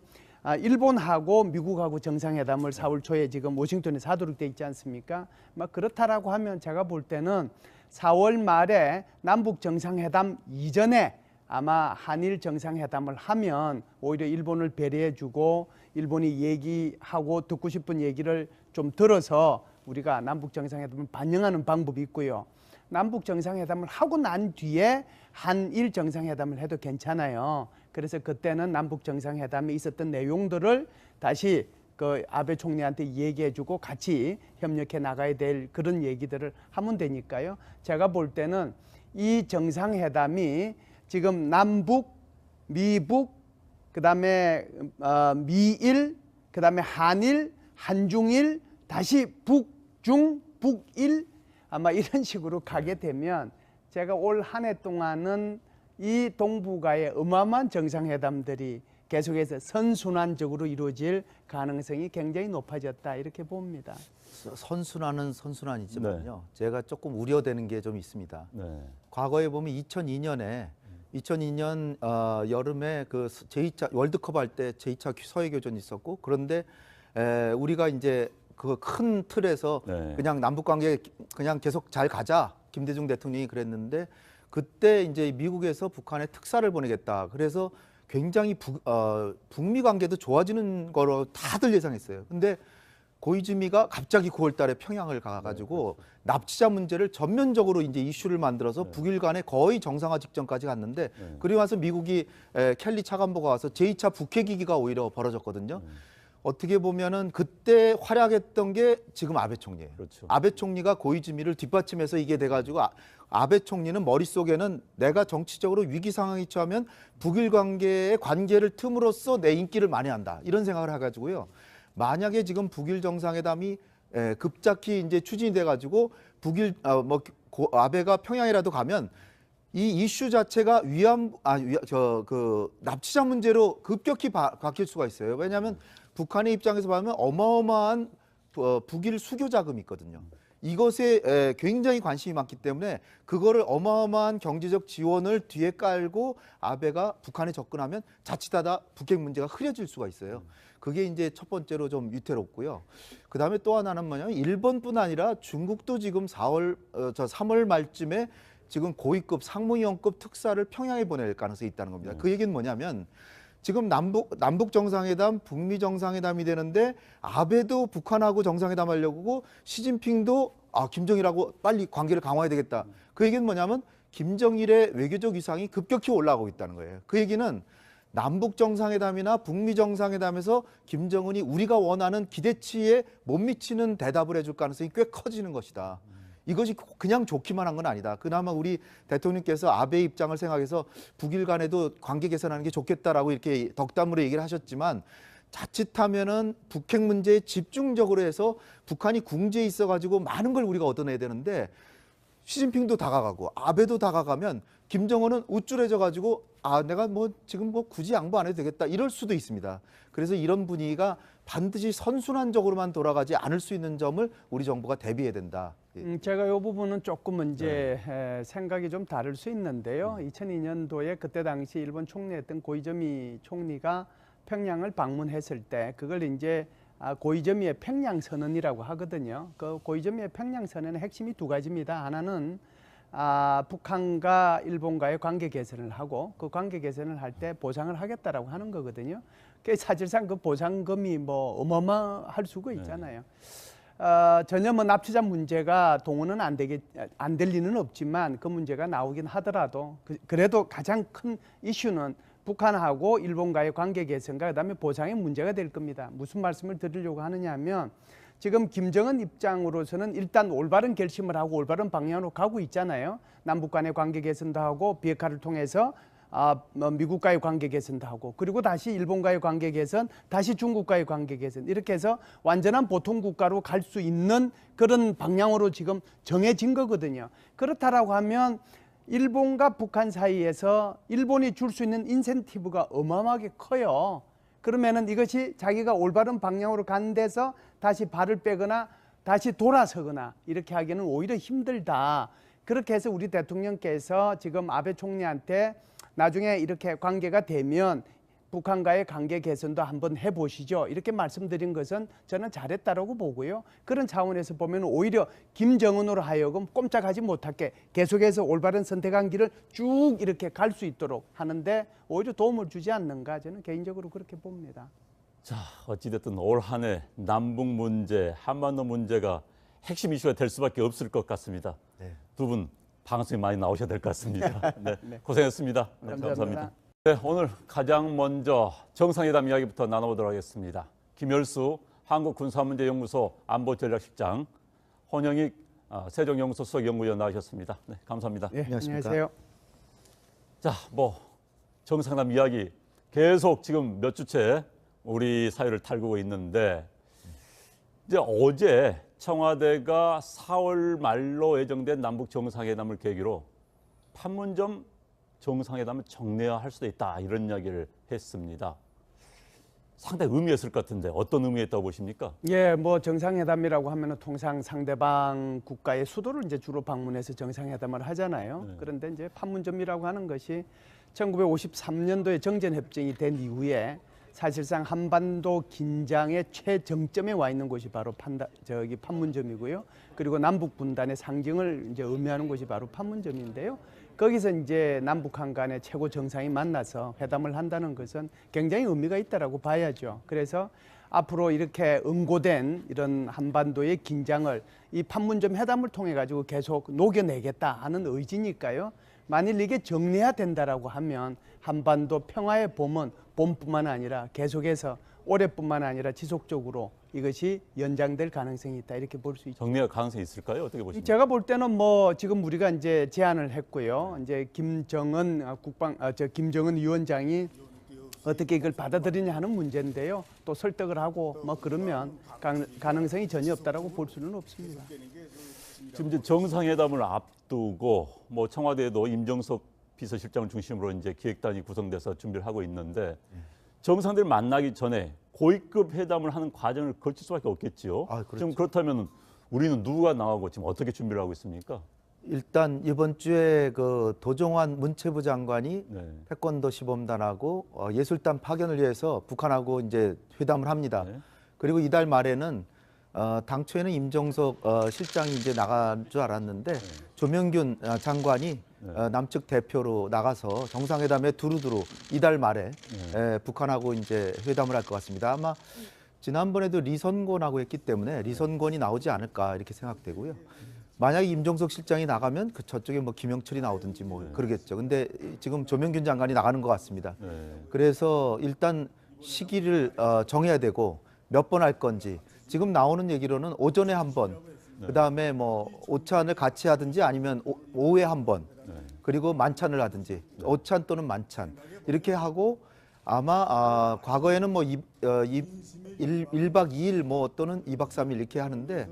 일본하고 미국하고 정상회담을 4월 초에 지금 워싱턴에서 하도록 돼 있지 않습니까? 막 그렇다라고 하면 제가 볼 때는 4월 말에 남북 정상회담 이전에 아마 한일 정상회담을 하면 오히려 일본을 배려해주고 일본이 얘기하고 듣고 싶은 얘기를 좀 들어서 우리가 남북 정상회담을 반영하는 방법이 있고요. 남북 정상회담을 하고 난 뒤에 한일 정상회담을 해도 괜찮아요. 그래서 그때는 남북 정상회담에 있었던 내용들을 다시 그 아베 총리한테 얘기해주고 같이 협력해 나가야 될 그런 얘기들을 하면 되니까요. 제가 볼 때는 이 정상회담이 지금 남북, 미북, 그다음에 미일, 그다음에 한일, 한중일, 다시 북중, 북일 아마 이런 식으로 가게 되면 제가 올 한 해 동안은 이 동북아의 어마어마한 정상회담들이 계속해서 선순환적으로 이루어질 가능성이 굉장히 높아졌다 이렇게 봅니다. 선순환은 선순환이지만요. 제가 조금 우려되는 게 좀 있습니다. 네. 과거에 보면 2002년 여름에 그 제2차 월드컵 할 때 제2차 서해 교전이 있었고 그런데 우리가 이제 그 큰 틀에서 네. 그냥 남북 관계 그냥 계속 잘 가자 김대중 대통령이 그랬는데 그때 이제 미국에서 북한에 특사를 보내겠다. 그래서 굉장히 북미 관계도 좋아지는 거로 다들 예상했어요. 근데 고이즈미가 갑자기 9월 달에 평양을 가가지고 납치자 문제를 전면적으로 이제 이슈를 만들어서 북일 간에 거의 정상화 직전까지 갔는데 그리고 와서 미국이 켈리 차관보가 와서 제2차 북핵위기가 오히려 벌어졌거든요. 어떻게 보면은 그때 활약했던 게 지금 아베 총리예요. 그렇죠. 아베 총리가 고이즈미를 뒷받침해서 이게 돼가지고 아베 총리는 머릿속에는 내가 정치적으로 위기 상황이 처하면 북일 관계의 관계를 틈으로써 내 인기를 만회한다 이런 생각을 해가지고요. 만약에 지금 북일 정상회담이 급작히 이제 추진이 돼가지고 북일 아베가 평양이라도 가면 이 이슈 자체가 납치자 문제로 급격히 바뀔 수가 있어요. 왜냐하면 북한의 입장에서 보면 어마어마한 북일 수교 자금이 있거든요. 이것에 굉장히 관심이 많기 때문에 그거를 어마어마한 경제적 지원을 뒤에 깔고 아베가 북한에 접근하면 자칫하다 북핵 문제가 흐려질 수가 있어요. 그게 이제 첫 번째로 좀 위태롭고요. 그다음에 또 하나는 뭐냐면 일본뿐 아니라 중국도 지금 3월 말쯤에 지금 고위급 상무위원급 특사를 평양에 보낼 가능성이 있다는 겁니다. 그 얘기는 뭐냐면 지금 남북 정상회담, 북미 정상회담이 되는데 아베도 북한하고 정상회담 하려고 하고 시진핑도 김정일하고 빨리 관계를 강화해야 되겠다. 그 얘기는 뭐냐면 김정일의 외교적 위상이 급격히 올라가고 있다는 거예요. 그 얘기는 남북 정상회담이나 북미 정상회담에서 김정은이 우리가 원하는 기대치에 못 미치는 대답을 해줄 가능성이 꽤 커지는 것이다. 이것이 그냥 좋기만 한 건 아니다. 그나마 우리 대통령께서 아베의 입장을 생각해서 북일 간에도 관계 개선하는 게 좋겠다라고 이렇게 덕담으로 얘기를 하셨지만 자칫하면은 북핵 문제에 집중적으로 해서 북한이 궁지에 있어가지고 많은 걸 우리가 얻어내야 되는데 시진핑도 다가가고 아베도 다가가면 김정은은 우쭐해져가지고 내가 지금 굳이 양보 안 해도 되겠다 이럴 수도 있습니다. 그래서 이런 분위기가 반드시 선순환적으로만 돌아가지 않을 수 있는 점을 우리 정부가 대비해야 된다. 제가 이 부분은 조금 이제 생각이 좀 다를 수 있는데요. 2002년도에 그때 당시 일본 총리였던 고이즈미 총리가 평양을 방문했을 때 그걸 이제 고이즈미의 평양 선언이라고 하거든요. 그 고이즈미의 평양 선언의 핵심이 두 가지입니다. 하나는 북한과 일본과의 관계 개선을 하고 그 관계 개선을 할 때 보상을 하겠다라고 하는 거거든요. 사실상 그 보상금이 어마어마할 수가 있잖아요. 전혀 납치자 문제가 동원은 안 될 리는 없지만 그 문제가 나오긴 하더라도 그래도 가장 큰 이슈는 북한하고 일본과의 관계 개선과 그다음에 보상의 문제가 될 겁니다. 무슨 말씀을 드리려고 하느냐 하면 지금 김정은 입장으로서는 일단 올바른 결심을 하고 올바른 방향으로 가고 있잖아요. 남북 간의 관계 개선도 하고 비핵화를 통해서 미국과의 관계 개선도 하고 그리고 다시 일본과의 관계 개선, 다시 중국과의 관계 개선 이렇게 해서 완전한 보통 국가로 갈 수 있는 그런 방향으로 지금 정해진 거거든요. 그렇다라고 하면 일본과 북한 사이에서 일본이 줄 수 있는 인센티브가 어마어마하게 커요. 그러면은 이것이 자기가 올바른 방향으로 간 데서 다시 발을 빼거나 다시 돌아서거나 이렇게 하기는 오히려 힘들다. 그렇게 해서 우리 대통령께서 지금 아베 총리한테 나중에 이렇게 관계가 되면 북한과의 관계 개선도 한번 해보시죠. 이렇게 말씀드린 것은 저는 잘했다라고 보고요. 그런 차원에서 보면 오히려 김정은으로 하여금 꼼짝하지 못하게 계속해서 올바른 선택한 길을 쭉 이렇게 갈 수 있도록 하는데 오히려 도움을 주지 않는가 저는 개인적으로 그렇게 봅니다. 자, 어찌됐든 올 한 해 남북 문제, 한반도 문제가 핵심 이슈가 될 수밖에 없을 것 같습니다. 네. 두 분 방송에 많이 나오셔야 될 것 같습니다. 네, 고생했습니다. 네, 감사합니다. 네, 오늘 가장 먼저 정상회담 이야기부터 나눠보도록 하겠습니다. 김열수 한국군사문제연구소 안보전략실장, 혼영익 세종연구소 수석연구위원 나오셨습니다. 네, 감사합니다. 네, 안녕하세요. 자, 뭐 정상회담 이야기 계속 지금 몇 주째 우리 사회를 달구고 있는데 이제 어제 청와대가 4월 말로 예정된 남북 정상회담을 계기로 판문점 정상회담을 정례화할 수도 있다 이런 이야기를 했습니다. 상당히 의미했을 것 같은데 어떤 의미였다고 보십니까? 예, 뭐 정상회담이라고 하면은 통상 상대방 국가의 수도를 이제 주로 방문해서 정상회담을 하잖아요. 네. 그런데 이제 판문점이라고 하는 것이 1953년도에 정전협정이 된 이후에 사실상 한반도 긴장의 최정점에 와 있는 곳이 바로 판문점이고요. 그리고 남북 분단의 상징을 이제 의미하는 곳이 바로 판문점인데요. 거기서 이제 남북한 간의 최고 정상이 만나서 회담을 한다는 것은 굉장히 의미가 있다라고 봐야죠. 그래서 앞으로 이렇게 응고된 이런 한반도의 긴장을 이 판문점 회담을 통해 가지고 계속 녹여내겠다 하는 의지니까요. 만일 이게 정리화된다라고 하면 한반도 평화의 봄은 봄뿐만 아니라 계속해서 올해뿐만 아니라 지속적으로 이것이 연장될 가능성이 있다 이렇게 볼 수 있죠. 정리할 가능성이 있을까요? 어떻게 보십니까? 제가 볼 때는 뭐 지금 우리가 이제 제안을 했고요. 이제 김정은 위원장이 어떻게 이걸 받아들이냐 하는 문제인데요. 또 설득을 하고 뭐 그러면 가능성이 전혀 없다라고 볼 수는 없습니다. 지금 이제 정상회담을 앞두고 뭐 청와대도 임정석 비서실장을 중심으로 이제 기획단이 구성돼서 준비를 하고 있는데 정상들 만나기 전에 고위급 회담을 하는 과정을 거칠 수밖에 없겠지요. 그렇죠. 지금 그렇다면 우리는 누가 나가고 지금 어떻게 준비를 하고 있습니까? 일단 이번 주에 그 도종환 문체부 장관이 네. 태권도 시범단하고 예술단 파견을 위해서 북한하고 이제 회담을 합니다. 네. 그리고 이달 말에는 당초에는 임종석 실장이 이제 나갈 줄 알았는데 조명균 장관이 남측 대표로 나가서 정상회담에 두루두루 이달 말에 북한하고 이제 회담을 할 것 같습니다. 아마 지난번에도 리선곤하고 했기 때문에 리선곤이 나오지 않을까 이렇게 생각되고요. 만약에 임종석 실장이 나가면 그 저쪽에 뭐 김영철이 나오든지 뭐 그러겠죠. 근데 지금 조명균 장관이 나가는 것 같습니다. 그래서 일단 시기를 정해야 되고 몇 번 할 건지 지금 나오는 얘기로는 오전에 한 번, 그다음에 뭐 오찬을 같이 하든지 아니면 오후에 한 번, 그리고 만찬을 하든지 오찬 또는 만찬 이렇게 하고 아마 과거에는 뭐 1박 2일 뭐 또는 2박 3일 이렇게 하는데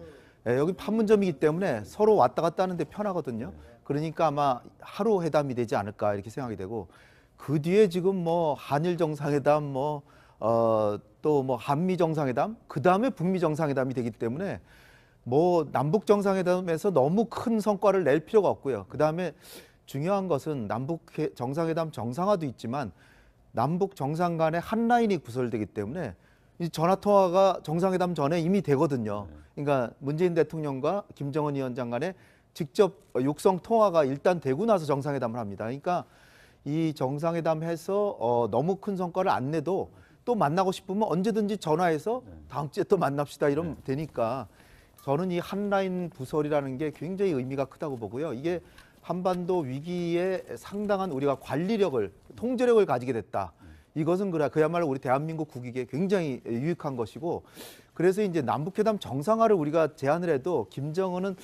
여기 판문점이기 때문에 서로 왔다 갔다 하는데 편하거든요. 그러니까 아마 하루 회담이 되지 않을까 이렇게 생각이 되고 그 뒤에 지금 뭐 한일 정상회담 뭐 또 뭐 한미 정상회담, 그 다음에 북미 정상회담이 되기 때문에 뭐 남북 정상회담에서 너무 큰 성과를 낼 필요가 없고요. 그 다음에 중요한 것은 남북 정상회담 정상화도 있지만 남북 정상 간의 한 라인이 구설되기 때문에 이 전화 통화가 정상회담 전에 이미 되거든요. 그러니까 문재인 대통령과 김정은 위원장 간에 직접 육성 통화가 일단 되고 나서 정상회담을 합니다. 그러니까 이 정상회담 해서 너무 큰 성과를 안 내도 또 만나고 싶으면 언제든지 전화해서 다음 주에 또 만납시다 이러면 되니까 저는 이 한라인 부설이라는 게 굉장히 의미가 크다고 보고요. 이게 한반도 위기에 상당한 우리가 관리력을, 통제력을 가지게 됐다. 이것은 그야말로 우리 대한민국 국익에 굉장히 유익한 것이고 그래서 이제 남북회담 정상화를 우리가 제안을 해도 김정은은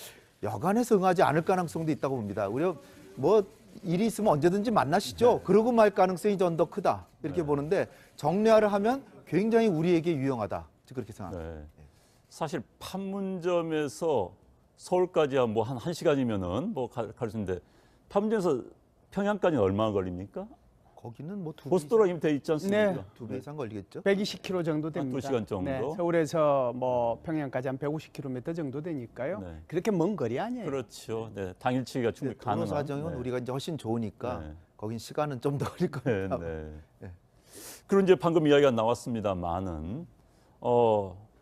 여간해서 응하지 않을 가능성도 있다고 봅니다. 우리가 뭐 일이 있으면 언제든지 만나시죠. 그러고 말 가능성이 좀 더 크다 이렇게 보는데 정례화를 하면 굉장히 우리에게 유용하다 그렇게 생각합니다. 네. 사실 판문점에서 서울까지 뭐 한 1시간이면은 뭐 갈 수 있는데 판문점에서 평양까지는 얼마나 걸립니까? 거기는 뭐 고속도로 이미 돼 있지 않습니까? 네. 2배 이상 걸리겠죠? 120km 정도 됩니다. 2시간 정도? 네, 서울에서 뭐 평양까지 한 150km 정도 되니까요. 네. 그렇게 먼 거리 아니에요. 그렇죠. 네, 당일치기가 충분히 도로 가능한. 사정은 네. 우리가 이제 훨씬 좋으니까 네. 거긴 시간은 좀 더 걸릴 네, 겁니다. 네. 네. 그리고 이제 방금 이야기가 나왔습니다만은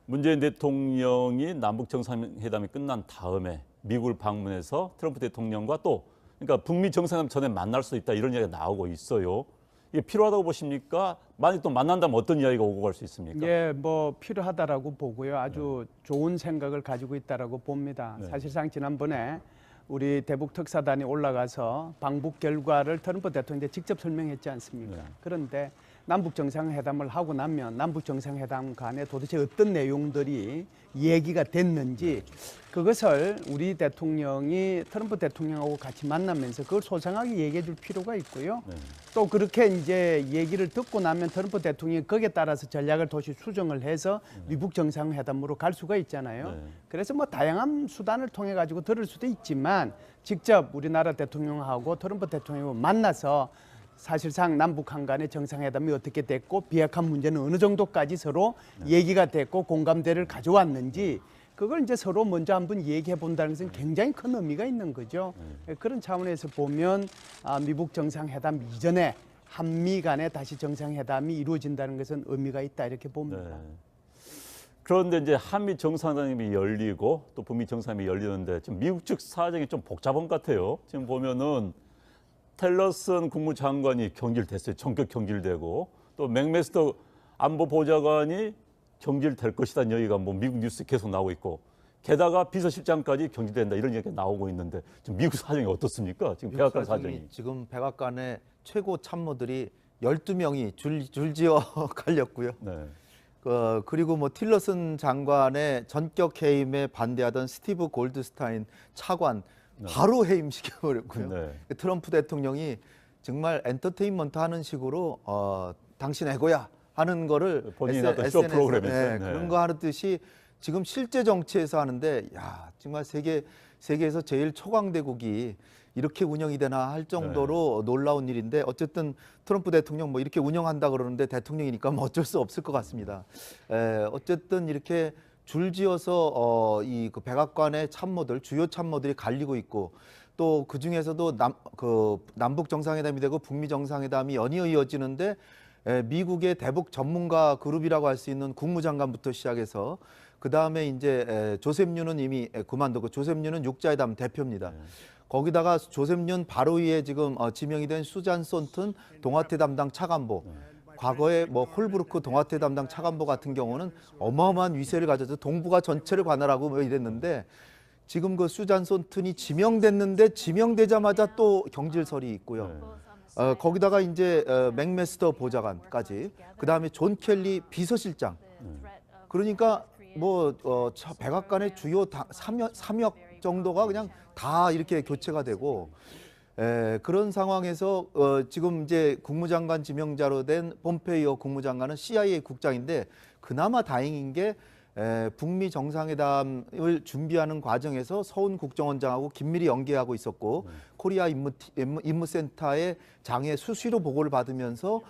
문재인 대통령이 남북 정상회담이 끝난 다음에 미국을 방문해서 트럼프 대통령과 또 그러니까 북미 정상회담 전에 만날 수 있다 이런 이야기가 나오고 있어요. 이게 필요하다고 보십니까? 만약 또 만난다면 어떤 이야기가 오고 갈 수 있습니까? 예, 뭐 필요하다라고 보고요. 아주 좋은 생각을 가지고 있다라고 봅니다. 네. 사실상 지난번에 우리 대북 특사단이 올라가서 방북 결과를 트럼프 대통령한테 직접 설명했지 않습니까? 네. 그런데 남북 정상회담을 하고 나면 남북 정상회담 간에 도대체 어떤 내용들이 얘기가 됐는지 그것을 우리 대통령이 트럼프 대통령하고 같이 만나면서 그걸 소상하게 얘기해 줄 필요가 있고요. 네. 또 그렇게 이제 얘기를 듣고 나면 트럼프 대통령이 거기에 따라서 전략을 다시 수정을 해서 미국 정상회담으로 갈 수가 있잖아요. 네. 그래서 뭐 다양한 수단을 통해 가지고 들을 수도 있지만 직접 우리나라 대통령하고 트럼프 대통령을 만나서 사실상 남북한 간의 정상회담이 어떻게 됐고 비핵화 문제는 어느 정도까지 서로 얘기가 됐고 공감대를 가져왔는지 그걸 이제 서로 먼저 한번 얘기해 본다는 것은 굉장히 큰 의미가 있는 거죠. 그런 차원에서 보면 미국 정상회담 이전에 한미 간에 다시 정상회담이 이루어진다는 것은 의미가 있다 이렇게 봅니다. 네. 그런데 이제 한미 정상회담이 열리고 또 북미 정상회담이 열리는데 지금 미국 측 사정이 좀 복잡한 것 같아요. 지금 보면은 텔러슨 국무장관이 경질됐어요. 전격 경질되고 또 맥메스터 안보보좌관이 경질될 것이라는 얘기가 뭐 미국 뉴스에 계속 나오고 있고 게다가 비서실장까지 경질된다 이런 얘기가 나오고 있는데 지금 미국 사정이 어떻습니까? 지금 백악관 사정이. 지금 백악관의 최고 참모들이 12명이 줄지어 갈렸고요. 네. 그리고 뭐 틸러슨 장관의 전격 해임에 반대하던 스티브 골드스타인 차관 바로 해임시켜버렸고요. 네. 트럼프 대통령이 정말 엔터테인먼트 하는 식으로 당신 애고야 하는 거를 본인이 어떤 쇼 프로그램에서 네. 그런 거 하듯이 지금 실제 정치에서 하는데 야 정말 세계에서 제일 초강대국이 이렇게 운영이 되나 할 정도로 놀라운 일인데 어쨌든 트럼프 대통령 뭐 이렇게 운영한다 그러는데 대통령이니까 뭐 어쩔 수 없을 것 같습니다. 어쨌든 이렇게 줄지어서 이 그 백악관의 참모들 주요 참모들이 갈리고 있고 또 그 중에서도 남북 정상회담이 되고 북미 정상회담이 연이어 이어지는데 미국의 대북 전문가 그룹이라고 할 수 있는 국무장관부터 시작해서 그 다음에 이제 조셉 윤은 이미 그만두고 조셉 윤은 육자회담 대표입니다. 거기다가 조셉 윤 바로 위에 지금 지명이 된 수잔 손튼 동아태 담당 차관보. 과거에 뭐 홀브루크 동아태 담당 차관보 같은 경우는 어마어마한 위세를 가져서 동북아 전체를 관할하고 뭐 이랬는데 지금 그 수잔 손튼이 지명됐는데 지명되자마자 또 경질설이 있고요. 거기다가 이제 맥메스터 보좌관까지 그 다음에 존 켈리 비서실장. 그러니까 뭐 백악관의 주요 3역 정도가 그냥 다 이렇게 교체가 되고 그런 상황에서 지금 이제 국무장관 지명자로 된 폼페이오 국무장관은 CIA 국장인데 그나마 다행인 게 북미 정상회담을 준비하는 과정에서 서훈 국정원장하고 긴밀히 연계하고 있었고 코리아 임무센터의 장애 수시로 보고를 받으면서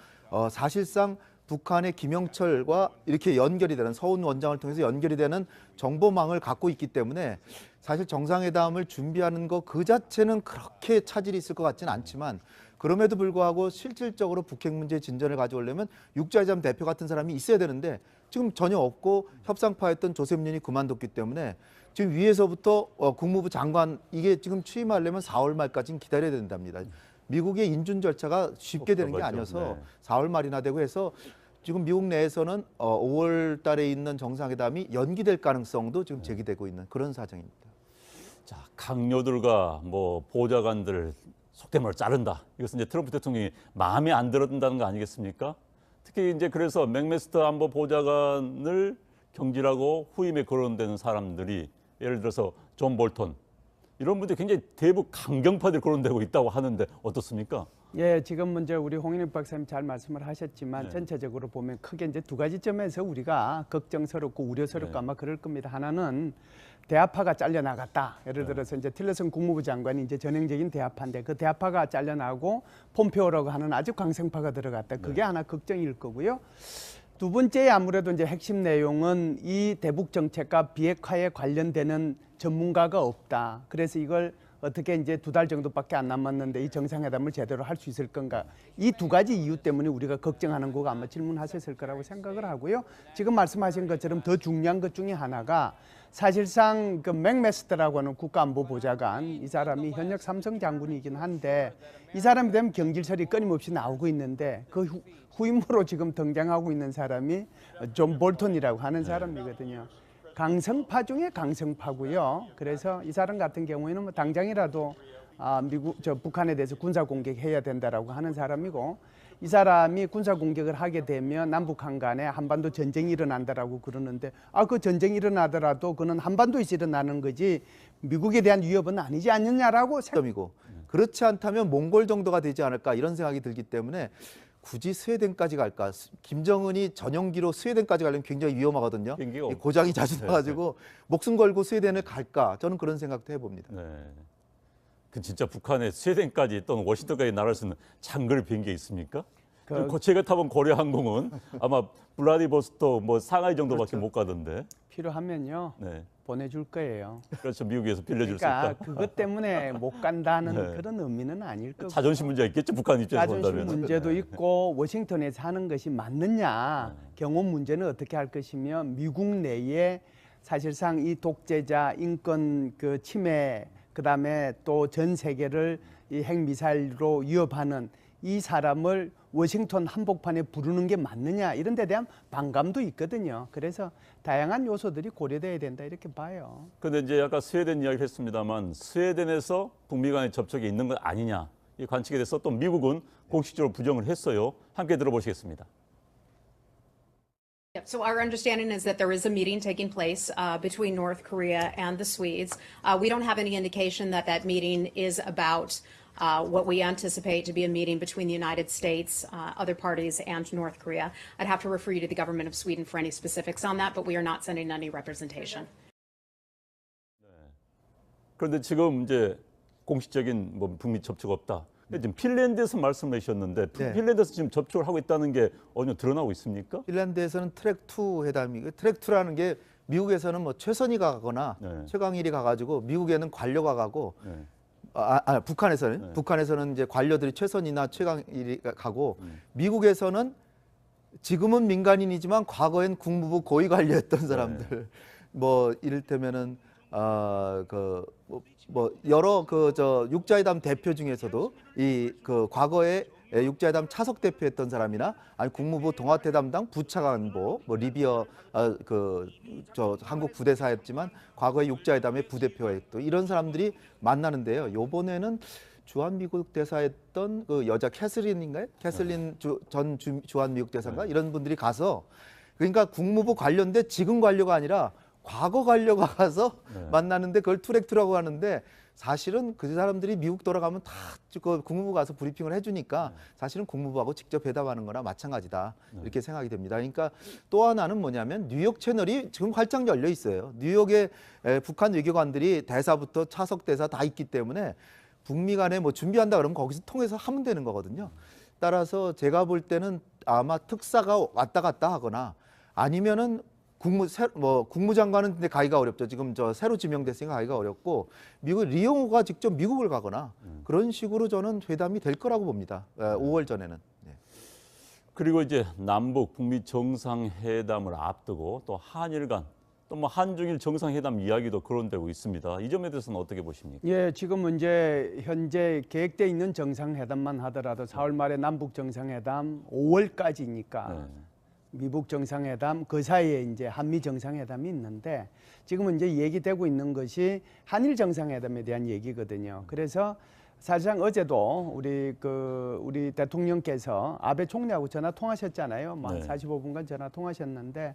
사실상 북한의 김영철과 이렇게 연결이 되는 서훈 원장을 통해서 연결이 되는 정보망을 갖고 있기 때문에 사실 정상회담을 준비하는 거 그 자체는 그렇게 차질이 있을 것 같지는 않지만 그럼에도 불구하고 실질적으로 북핵 문제 진전을 가져오려면 육자회담 대표 같은 사람이 있어야 되는데 지금 전혀 없고 협상파였던 조셉 윤이 그만뒀기 때문에 지금 위에서부터 국무부 장관 이게 지금 취임하려면 4월 말까지는 기다려야 된답니다. 미국의 인준 절차가 쉽게 되는 게 아니어서 4월 말이나 되고 해서 지금 미국 내에서는 5월 달에 있는 정상회담이 연기될 가능성도 지금 제기되고 있는 그런 사정입니다. 자, 강요들과 뭐 보좌관들 속된 말로 자른다. 이것은 이제 트럼프 대통령이 마음에 안 들었다는 거 아니겠습니까? 특히 이제 그래서 맥메스터 안보 보좌관을 경질하고 후임에 거론되는 사람들이 예를 들어서 존 볼턴 이런 분들이 굉장히 대북 강경파들이 거론되고 있다고 하는데 어떻습니까? 예, 지금 먼저 우리 홍인익 박사님 잘 말씀을 하셨지만 네. 전체적으로 보면 크게 이제 두 가지 점에서 우리가 걱정스럽고 우려스럽고 네. 아마 그럴 겁니다. 하나는 대화파가 잘려나갔다. 예를 들어서 이제 틸러슨 국무부 장관이 이제 전형적인 대화파인데 그 대화파가 잘려나고 폼페오라고 하는 아주 강성파가 들어갔다. 그게 하나 걱정일 거고요. 두 번째 아무래도 이제 핵심 내용은 이 대북 정책과 비핵화에 관련되는 전문가가 없다. 그래서 이걸 어떻게 이제 2달 정도밖에 안 남았는데 이 정상회담을 제대로 할 수 있을 건가. 이 두 가지 이유 때문에 우리가 걱정하는 거가 아마 질문하셨을 거라고 생각을 하고요. 지금 말씀하신 것처럼 더 중요한 것 중에 하나가 사실상 그 맥메스터라고 하는 국가안보보좌관 이 사람이 현역 삼성 장군이긴 한데 이 사람이 되면 경질설이 끊임없이 나오고 있는데 그 후임으로 지금 등장하고 있는 사람이 존 볼턴이라고 하는 사람이거든요. 강성파 중에 강성파고요. 그래서 이 사람 같은 경우에는 뭐 당장이라도 북한에 대해서 군사 공격해야 된다라고 하는 사람이고 이 사람이 군사 공격을 하게 되면 남북한 간에 한반도 전쟁이 일어난다라고 그러는데 그 전쟁이 일어나더라도 그는 한반도에서 일어나는 거지 미국에 대한 위협은 아니지 않느냐라고 점이고 그렇지 않다면 몽골 정도가 되지 않을까 이런 생각이 들기 때문에 굳이 스웨덴까지 갈까? 김정은이 전용기로 스웨덴까지 가려면 굉장히 위험하거든요. 비행기가 이 고장이 자주 네, 나가지고 목숨 걸고 스웨덴을 갈까? 저는 그런 생각도 해봅니다. 네. 그 진짜 북한의 스웨덴까지 또는 워싱턴까지 날아갈 수 있는 장거리 비행기 있습니까? 제가 타본 고려항공은 아마 블라디보스토크 뭐 상하이 정도밖에 그렇죠. 못 가던데. 필요하면요 네. 보내줄 거예요. 그렇죠. 미국에서 빌려줄 수 그러니까 있다. 그것 때문에 못 간다는 네. 그런 의미는 아닐 거고. 자존심 문제가 있겠죠. 북한 입장에서 자존심 본다면. 문제도 있고 워싱턴에서 하는 것이 맞느냐 경험 문제는 어떻게 할 것이며 미국 내에 사실상 이 독재자 인권 그 침해 그다음에 또 전 세계를 이 핵미사일로 위협하는 이 사람을 워싱턴 한복판에 부르는 게 맞느냐 이런 데 대한 반감도 있거든요. 그래서 다양한 요소들이 고려돼야 된다 이렇게 봐요. 그런데 이제 아까 스웨덴 이야기를 했습니다만 스웨덴에서 북미 간의 접촉이 있는 것 아니냐 이 관측에 대해서 또 미국은 공식적으로 부정을 했어요. 함께 들어보시겠습니다. Yep. So our understanding is that there is a meeting taking place between North Korea and the Swedes. We don't have any indication that that meeting is about what we anticipate to be a meeting between the United States, other parties, and North Korea. I'd have to refer you to the government of Sweden for any specifics on that, but we are not sending any representation. 그런데 지금 이제 공식적인 뭐 북미 접촉 없다. 지금 핀란드에서 말씀을 하셨는데 네. 핀란드에서 지금 접촉을 하고 있다는 게 어느 정도 드러나고 있습니까? 핀란드에서는 트랙2 회담이 트랙2라는 게 미국에서는 뭐 최선희가 가거나 네. 최강일이 가가지고 미국에는 관료가 가고 네. 북한에서는 네. 북한에서는 이제 관료들이 최선희나 최강일이 가고 미국에서는 지금은 민간인이지만 과거엔 국무부 고위 관료였던 사람들 뭐 이를테면은 여러 육자회담 대표 중에서도 이 그 과거에 육자회담 차석 대표했던 사람이나 아니 국무부 동아태 담당 부차관보 뭐 리비어 한국 부대사였지만 과거에 육자회담의 부대표였던 이런 사람들이 만나는데요. 요번에는 주한 미국 대사였던 그 여자 캐슬린인가요? 캐슬린 전 주한 미국 대사인가 이런 분들이 가서 그러니까 국무부 관료인데 지금 관료가 아니라 과거 관료가 가서 만나는데 그걸 투렉투라고 하는데 사실은 그 사람들이 미국 돌아가면 다 국무부 가서 브리핑을 해주니까 사실은 국무부하고 직접 회담하는 거나 마찬가지다 이렇게 생각이 됩니다. 그러니까 또 하나는 뭐냐면 뉴욕 채널이 지금 활짝 열려 있어요. 뉴욕에 북한 외교관들이 대사부터 차석 대사 다 있기 때문에 북미 간에 뭐 준비한다 그러면 거기서 통해서 하면 되는 거거든요. 따라서 제가 볼 때는 아마 특사가 왔다 갔다 하거나 아니면은 국무장관은 근데 가기가 어렵죠. 지금 새로 지명됐으니까 가기가 어렵고 미국 리용호가 직접 미국을 가거나 그런 식으로 저는 회담이 될 거라고 봅니다. 5월 전에는. 네. 그리고 이제 남북 북미 정상회담을 앞두고 또 한일 간 또 뭐 한중일 정상회담 이야기도 거론되고 있습니다. 이 점에 대해서는 어떻게 보십니까? 예, 지금 이제 현재 계획돼 있는 정상회담만 하더라도 4월 말에 남북 정상회담 5월까지니까 미북 정상회담 그 사이에 이제 한미 정상회담이 있는데 지금은 이제 얘기되고 있는 것이 한일 정상회담에 대한 얘기거든요. 그래서 사실상 어제도 우리 대통령께서 아베 총리하고 전화 통하셨잖아요. 뭐 네. 45분간 전화 통하셨는데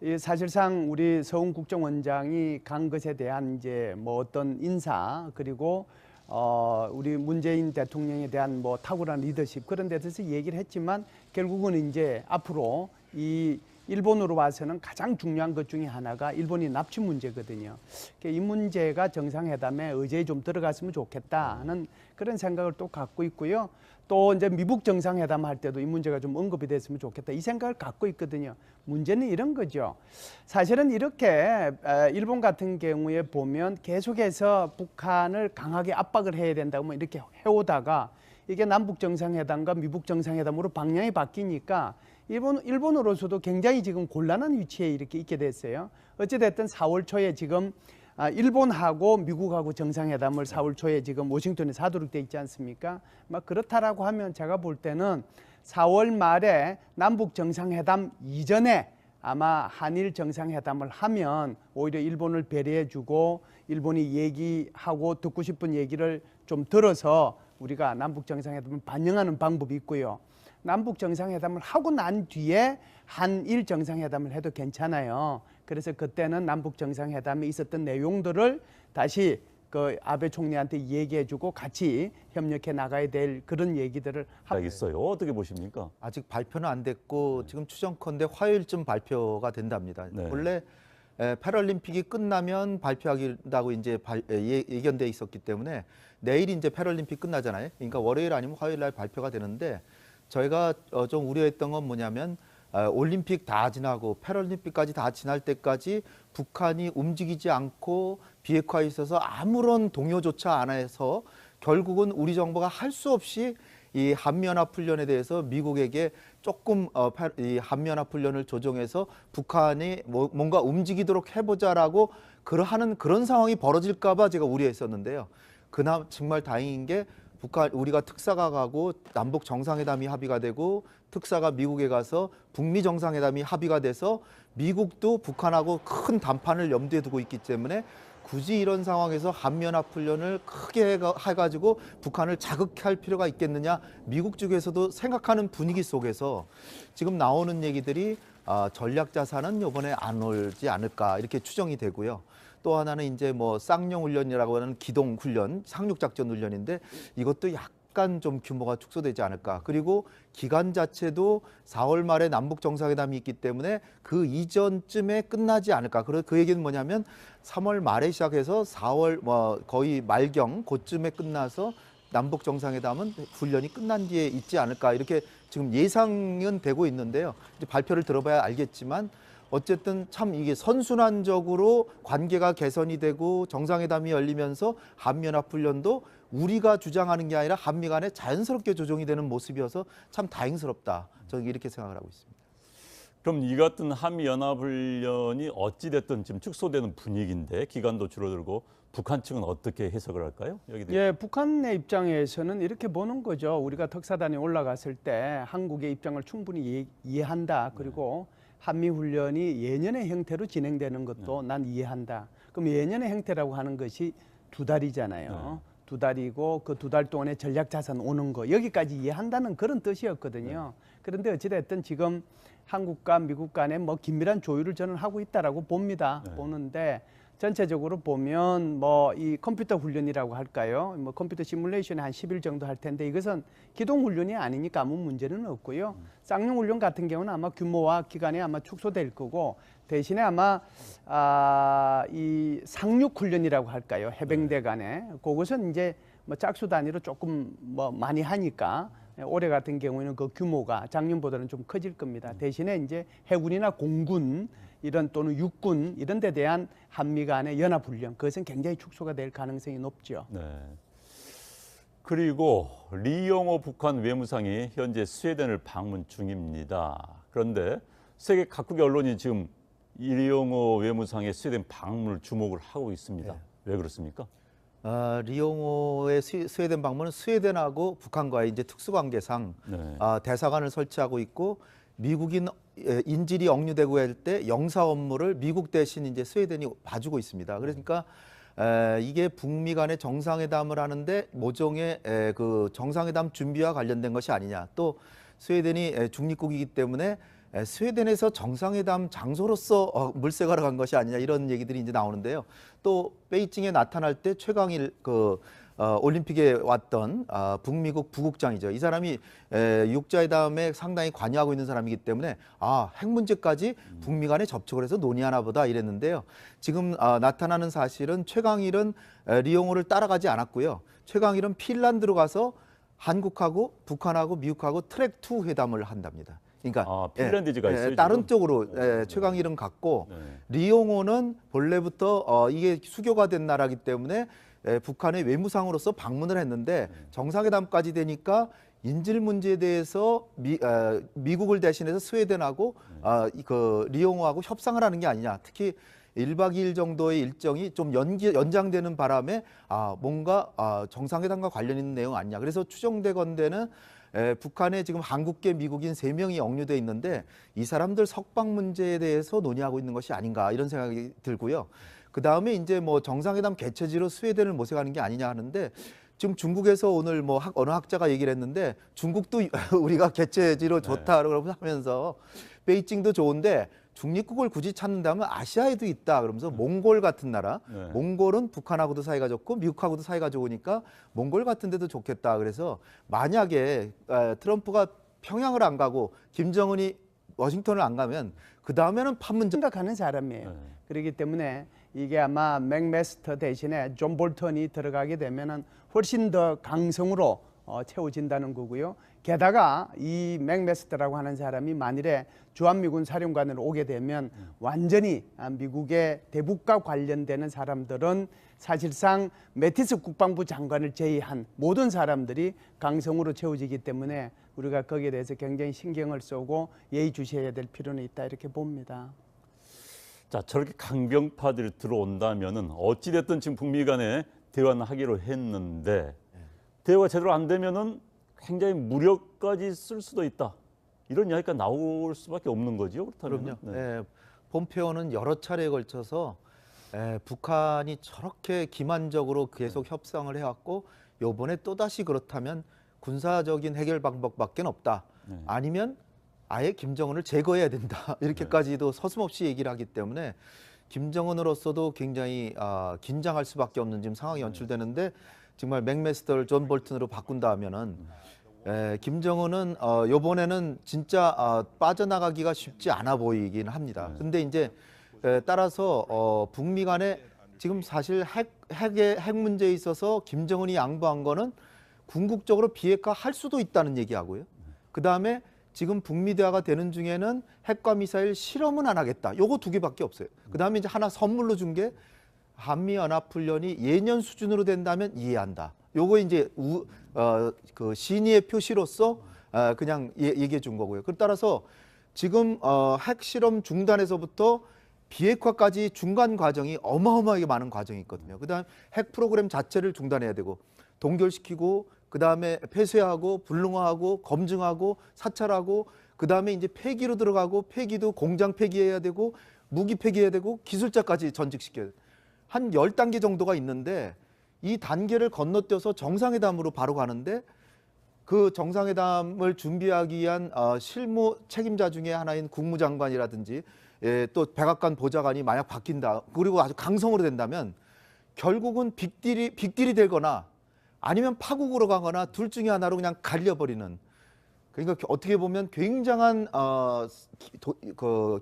이 사실상 우리 서훈 국정원장이 간 것에 대한 이제 뭐 어떤 인사 그리고 우리 문재인 대통령에 대한 뭐 탁월한 리더십 그런 데 대해서 얘기를 했지만 결국은 이제 앞으로 이 일본으로 와서는 가장 중요한 것 중에 하나가 일본이 납치 문제거든요. 이 문제가 정상회담에 의제에 좀 들어갔으면 좋겠다 하는 그런 생각을 또 갖고 있고요. 또 이제 미국 정상회담 할 때도 이 문제가 좀 언급이 됐으면 좋겠다 이 생각을 갖고 있거든요. 문제는 이런 거죠. 사실은 이렇게 일본 같은 경우에 보면 계속해서 북한을 강하게 압박을 해야 된다고 뭐 이렇게 해오다가 이게 남북 정상회담과 미국 정상회담으로 방향이 바뀌니까 일본으로서도 굉장히 지금 곤란한 위치에 이렇게 있게 됐어요. 어찌됐든 4월 초에 지금 일본하고 미국하고 정상회담을 4월 초에 지금 워싱턴에서 하도록 돼 있지 않습니까? 막 그렇다라고 하면 제가 볼 때는 4월 말에 남북 정상회담 이전에 아마 한일 정상회담을 하면 오히려 일본을 배려해주고 일본이 얘기하고 듣고 싶은 얘기를 좀 들어서 우리가 남북 정상회담을 반영하는 방법이 있고요. 남북 정상회담을 하고 난 뒤에 한일 정상회담을 해도 괜찮아요. 그래서 그때는 남북 정상회담에 있었던 내용들을 다시 그 아베 총리한테 얘기해주고 같이 협력해 나가야 될 그런 얘기들을 하고 있어요. 어떻게 보십니까? 아직 발표는 안 됐고 지금 추정컨대 화요일쯤 발표가 된답니다. 네. 원래 패럴림픽이 끝나면 발표하기라고 이제 예견돼 있었기 때문에 내일 이제 패럴림픽 끝나잖아요. 그러니까 월요일 아니면 화요일 날 발표가 되는데 저희가 좀 우려했던 건 뭐냐면 올림픽 다 지나고 패럴림픽까지 다 지날 때까지 북한이 움직이지 않고 비핵화에 있어서 아무런 동요조차 안 해서 결국은 우리 정부가 할 수 없이 이 한미연합훈련에 대해서 미국에게 조금 이 한미연합훈련을 조정해서 북한이 뭔가 움직이도록 해보자라고 하는 그런 상황이 벌어질까 봐 제가 우려했었는데요. 그나마 정말 다행인 게 우리가 특사가 가고 남북 정상회담이 합의가 되고 특사가 미국에 가서 북미 정상회담이 합의가 돼서 미국도 북한하고 큰 담판을 염두에 두고 있기 때문에 굳이 이런 상황에서 한미연합훈련을 크게 해가지고 북한을 자극할 필요가 있겠느냐 미국 쪽에서도 생각하는 분위기 속에서 지금 나오는 얘기들이 전략자산은 이번에 안 오지 않을까 이렇게 추정이 되고요. 또 하나는 이제 뭐 쌍용훈련이라고 하는 기동훈련, 상륙작전훈련인데 이것도 약간 좀 규모가 축소되지 않을까. 그리고 기간 자체도 4월 말에 남북 정상회담이 있기 때문에 그 이전쯤에 끝나지 않을까. 그 얘기는 뭐냐면 3월 말에 시작해서 4월 거의 말경 그쯤에 끝나서 남북 정상회담은 훈련이 끝난 뒤에 있지 않을까. 이렇게 지금 예상은 되고 있는데요. 이제 발표를 들어봐야 알겠지만 어쨌든 참 이게 선순환적으로 관계가 개선이 되고 정상회담이 열리면서 한미연합훈련도 우리가 주장하는 게 아니라 한미 간에 자연스럽게 조정이 되는 모습이어서 참 다행스럽다. 저는 이렇게 생각을 하고 있습니다. 그럼 이 같은 한미연합훈련이 어찌됐든 지금 축소되는 분위기인데 기간도 줄어들고 북한 측은 어떻게 해석을 할까요? 예, 북한의 입장에서는 이렇게 보는 거죠. 우리가 특사단이 올라갔을 때 한국의 입장을 충분히 이해한다. 그리고 한미훈련이 예년의 형태로 진행되는 것도 난 이해한다. 그럼 예년의 형태라고 하는 것이 2달이잖아요. 2달이고 그 2달 동안에 전략자산 오는 거 여기까지 이해한다는 그런 뜻이었거든요. 그런데 어찌됐든 지금 한국과 미국 간에 뭐 긴밀한 조율을 저는 하고 있다라고 봅니다. 보는데 전체적으로 보면 뭐 이 컴퓨터 훈련이라고 할까요? 뭐 컴퓨터 시뮬레이션에 한 10일 정도 할 텐데 이것은 기동 훈련이 아니니까 아무 문제는 없고요. 쌍용 훈련 같은 경우는 아마 규모와 기간이 아마 축소될 거고 대신에 아마 이 상륙 훈련이라고 할까요? 해병대 간에 그것은 이제 뭐 짝수 단위로 조금 뭐 많이 하니까 올해 같은 경우에는 그 규모가 작년보다는 좀 커질 겁니다. 대신에 이제 해군이나 공군 이런 또는 육군 이런 데 대한 한미 간의 연합훈련 그것은 굉장히 축소가 될 가능성이 높죠. 네. 그리고 리용호 북한 외무상이 현재 스웨덴을 방문 중입니다. 그런데 세계 각국의 언론이 지금 리용호 외무상의 스웨덴 방문을 주목을 하고 있습니다. 네. 왜 그렇습니까? 리용호의 스웨덴 방문은 스웨덴하고 북한과의 이제 특수관계상 대사관을 설치하고 있고 미국인 인질이 억류되고 할 때 영사 업무를 미국 대신 이제 스웨덴이 봐주고 있습니다. 그러니까 이게 북미 간의 정상회담을 하는데 모종의 그 정상회담 준비와 관련된 것이 아니냐. 또 스웨덴이 중립국이기 때문에 스웨덴에서 정상회담 장소로서 물색하러 간 것이 아니냐 이런 얘기들이 이제 나오는데요. 또 베이징에 나타날 때 최강일 올림픽에 왔던 북미국 부국장이죠. 이 사람이 육자회담에 상당히 관여하고 있는 사람이기 때문에 핵 문제까지 북미 간에 접촉을 해서 논의하나 보다 이랬는데요. 지금 나타나는 사실은 최강일은 리옹호를 따라가지 않았고요. 최강일은 핀란드로 가서 한국하고 북한하고 미국하고 트랙 2 회담을 한답니다. 그러니까 핀란드가 있어요. 다른 쪽으로 최강일은 갔고 리옹호는 본래부터 이게 수교가 된 나라이기 때문에 북한의 외무상으로서 방문을 했는데 정상회담까지 되니까 인질 문제에 대해서 미국을 대신해서 스웨덴하고 리옹호하고 협상을 하는 게 아니냐. 특히 1박 2일 정도의 일정이 좀 연장되는 바람에 뭔가 정상회담과 관련 있는 내용 아니냐. 그래서 추정되건대는 북한에 지금 한국계 미국인 3명이 억류돼 있는데 이 사람들 석방 문제에 대해서 논의하고 있는 것이 아닌가 이런 생각이 들고요. 그 다음에 이제 뭐 정상회담 개최지로 스웨덴을 모색하는 게 아니냐 하는데 지금 중국에서 오늘 뭐 어느 학자가 얘기를 했는데 중국도 우리가 개최지로 좋다라고 하면서 베이징도 좋은데 중립국을 굳이 찾는다면 아시아에도 있다 그러면서 몽골 같은 나라, 몽골은 북한하고도 사이가 좋고 미국하고도 사이가 좋으니까 몽골 같은 데도 좋겠다. 그래서 만약에 트럼프가 평양을 안 가고 김정은이 워싱턴을 안 가면 그 다음에는 판문점 생각하는 사람이에요. 그렇기 때문에 이게 아마 맥메스터 대신에 존 볼턴이 들어가게 되면은 훨씬 더 강성으로 채워진다는 거고요. 게다가 이 맥메스터라고 하는 사람이 만일에 주한미군 사령관으로 오게 되면 완전히 미국의 대북과 관련되는 사람들은 사실상 매티스 국방부 장관을 제외한 모든 사람들이 강성으로 채워지기 때문에 우리가 거기에 대해서 굉장히 신경을 쓰고 예의주시해야 될 필요는 있다 이렇게 봅니다. 자, 저렇게 강경파들이 들어온다면은 어찌됐든 지금 북미 간에 대화는 하기로 했는데 대화가 제대로 안 되면은 굉장히 무력까지 쓸 수도 있다. 이런 이야기가 나올 수밖에 없는 거죠. 그렇다면. 그럼요. 폼페오는 여러 차례에 걸쳐서 북한이 저렇게 기만적으로 계속 협상을 해왔고 이번에 또다시 그렇다면 군사적인 해결 방법밖에 없다. 아니면 아예 김정은을 제거해야 된다. 이렇게까지도 서슴없이 얘기를 하기 때문에 김정은으로서도 굉장히 긴장할 수밖에 없는 지금 상황이 연출되는데 정말 맥메스터를 존 볼튼으로 바꾼다 하면은 김정은은 이번에는 진짜 빠져나가기가 쉽지 않아 보이긴 합니다. 근데 이제 따라서 북미 간에 지금 사실 핵 문제에 있어서 김정은이 양보한 거는 궁극적으로 비핵화할 수도 있다는 얘기하고요. 그 다음에 지금 북미 대화가 되는 중에는 핵과 미사일 실험은 안 하겠다. 요거 2개밖에 없어요. 그 다음에 이제 하나 선물로 준 게 한미연합훈련이 예년 수준으로 된다면 이해한다. 요거 이제 그 신의의 표시로서 그냥 얘기해 준 거고요. 그 따라서 지금 핵실험 중단에서부터 비핵화까지 중간 과정이 어마어마하게 많은 과정이 있거든요. 그다음 핵 프로그램 자체를 중단해야 되고 동결시키고 그다음에 폐쇄하고 불능화하고 검증하고 사찰하고 그다음에 이제 폐기로 들어가고 폐기도 공장 폐기해야 되고 무기 폐기해야 되고 기술자까지 전직시켜야 돼요. 한 10단계 정도가 있는데 이 단계를 건너뛰어서 정상회담으로 바로 가는데 그 정상회담을 준비하기 위한 실무 책임자 중에 하나인 국무장관이라든지 또 백악관 보좌관이 만약 바뀐다. 그리고 아주 강성으로 된다면 결국은 빅딜이 되거나 아니면 파국으로 가거나 둘 중에 하나로 그냥 갈려버리는 그러니까 어떻게 보면 굉장한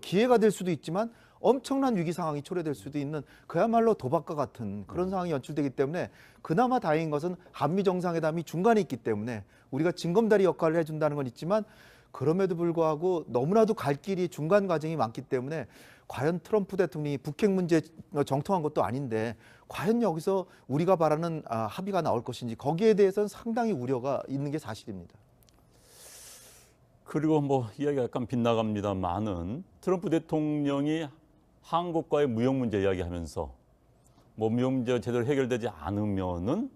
기회가 될 수도 있지만 엄청난 위기 상황이 초래될 수도 있는 그야말로 도박과 같은 그런 상황이 연출되기 때문에 그나마 다행인 것은 한미 정상회담이 중간에 있기 때문에 우리가 징검다리 역할을 해준다는 건 있지만 그럼에도 불구하고 너무나도 갈 길이 중간 과정이 많기 때문에 과연 트럼프 대통령이 북핵 문제 정통한 것도 아닌데 과연 여기서 우리가 바라는 합의가 나올 것인지 거기에 대해서는 상당히 우려가 있는 게 사실입니다. 그리고 뭐 이야기가 약간 빗나갑니다만은 트럼프 대통령이 한국과의 무역 문제 이야기하면서 뭐 무역 문제가 제대로 해결되지 않으면은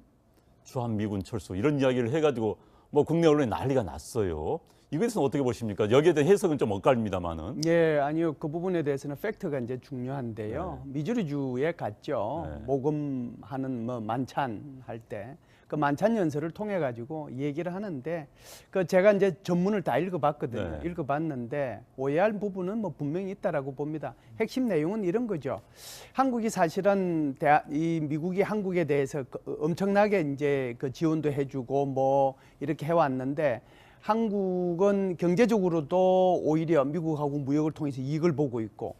주한미군 철수 이런 이야기를 해가지고 뭐 국내 언론에 난리가 났어요. 이거에 대해서는 어떻게 보십니까? 여기에 대한 해석은 좀 엇갈립니다만은. 예, 아니요. 그 부분에 대해서는 팩트가 이제 중요한데요. 미주리주에 갔죠. 네. 모금하는 뭐 만찬 할 때. 그 만찬 연설을 통해 가지고 얘기를 하는데 그 제가 이제 전문을 다 읽어봤거든요. 네. 읽어봤는데 오해할 부분은 뭐 분명히 있다라고 봅니다. 핵심 내용은 이런 거죠. 한국이 사실은 이 미국이 한국에 대해서 엄청나게 이제 그 지원도 해주고 뭐 이렇게 해왔는데 한국은 경제적으로도 오히려 미국하고 무역을 통해서 이익을 보고 있고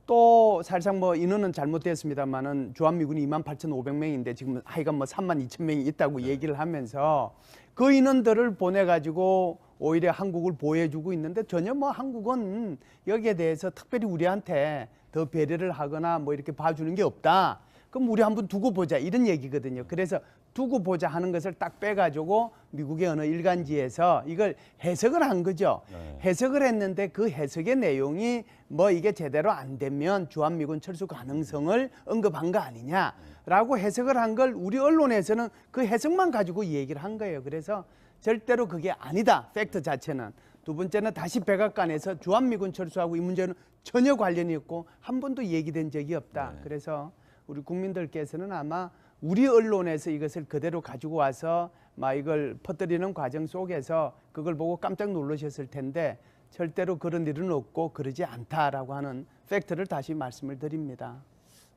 또 사실상 뭐 인원은 잘못됐습니다만은 주한미군이 28,500명인데 지금 하여간 뭐 32,000명이 있다고 얘기를 하면서 그 인원들을 보내가지고 오히려 한국을 보호해주고 있는데 전혀 뭐 한국은 여기에 대해서 특별히 우리한테 더 배려를 하거나 뭐 이렇게 봐주는 게 없다. 그럼 우리 한번 두고 보자 이런 얘기거든요. 그래서 두고 보자 하는 것을 딱 빼가지고 미국의 어느 일간지에서 이걸 해석을 한 거죠. 해석을 했는데 그 해석의 내용이 뭐 이게 제대로 안 되면 주한미군 철수 가능성을 언급한 거 아니냐라고 해석을 한 걸 우리 언론에서는 그 해석만 가지고 얘기를 한 거예요. 그래서 절대로 그게 아니다. 팩트 자체는. 두 번째는 다시 백악관에서 주한미군 철수하고 이 문제는 전혀 관련이 없고 한 번도 얘기된 적이 없다. 그래서 우리 국민들께서는 아마 우리 언론에서 이것을 그대로 가지고 와서 막 이걸 퍼뜨리는 과정 속에서 그걸 보고 깜짝 놀라셨을 텐데 절대로 그런 일은 없고 그러지 않다라고 하는 팩트를 다시 말씀을 드립니다.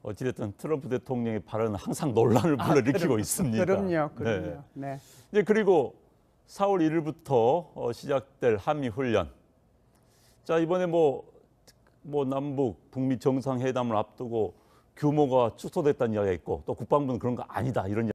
어찌됐든 트럼프 대통령의 발언은 항상 논란을 불러일으키고 있습니다. 그럼요. 네. 네. 이제 그리고 4월 1일부터 시작될 한미 훈련. 자, 이번에 뭐 남북 북미 정상회담을 앞두고 규모가 축소됐다는 이야기가 있고 또 국방부는 그런 거 아니다 이런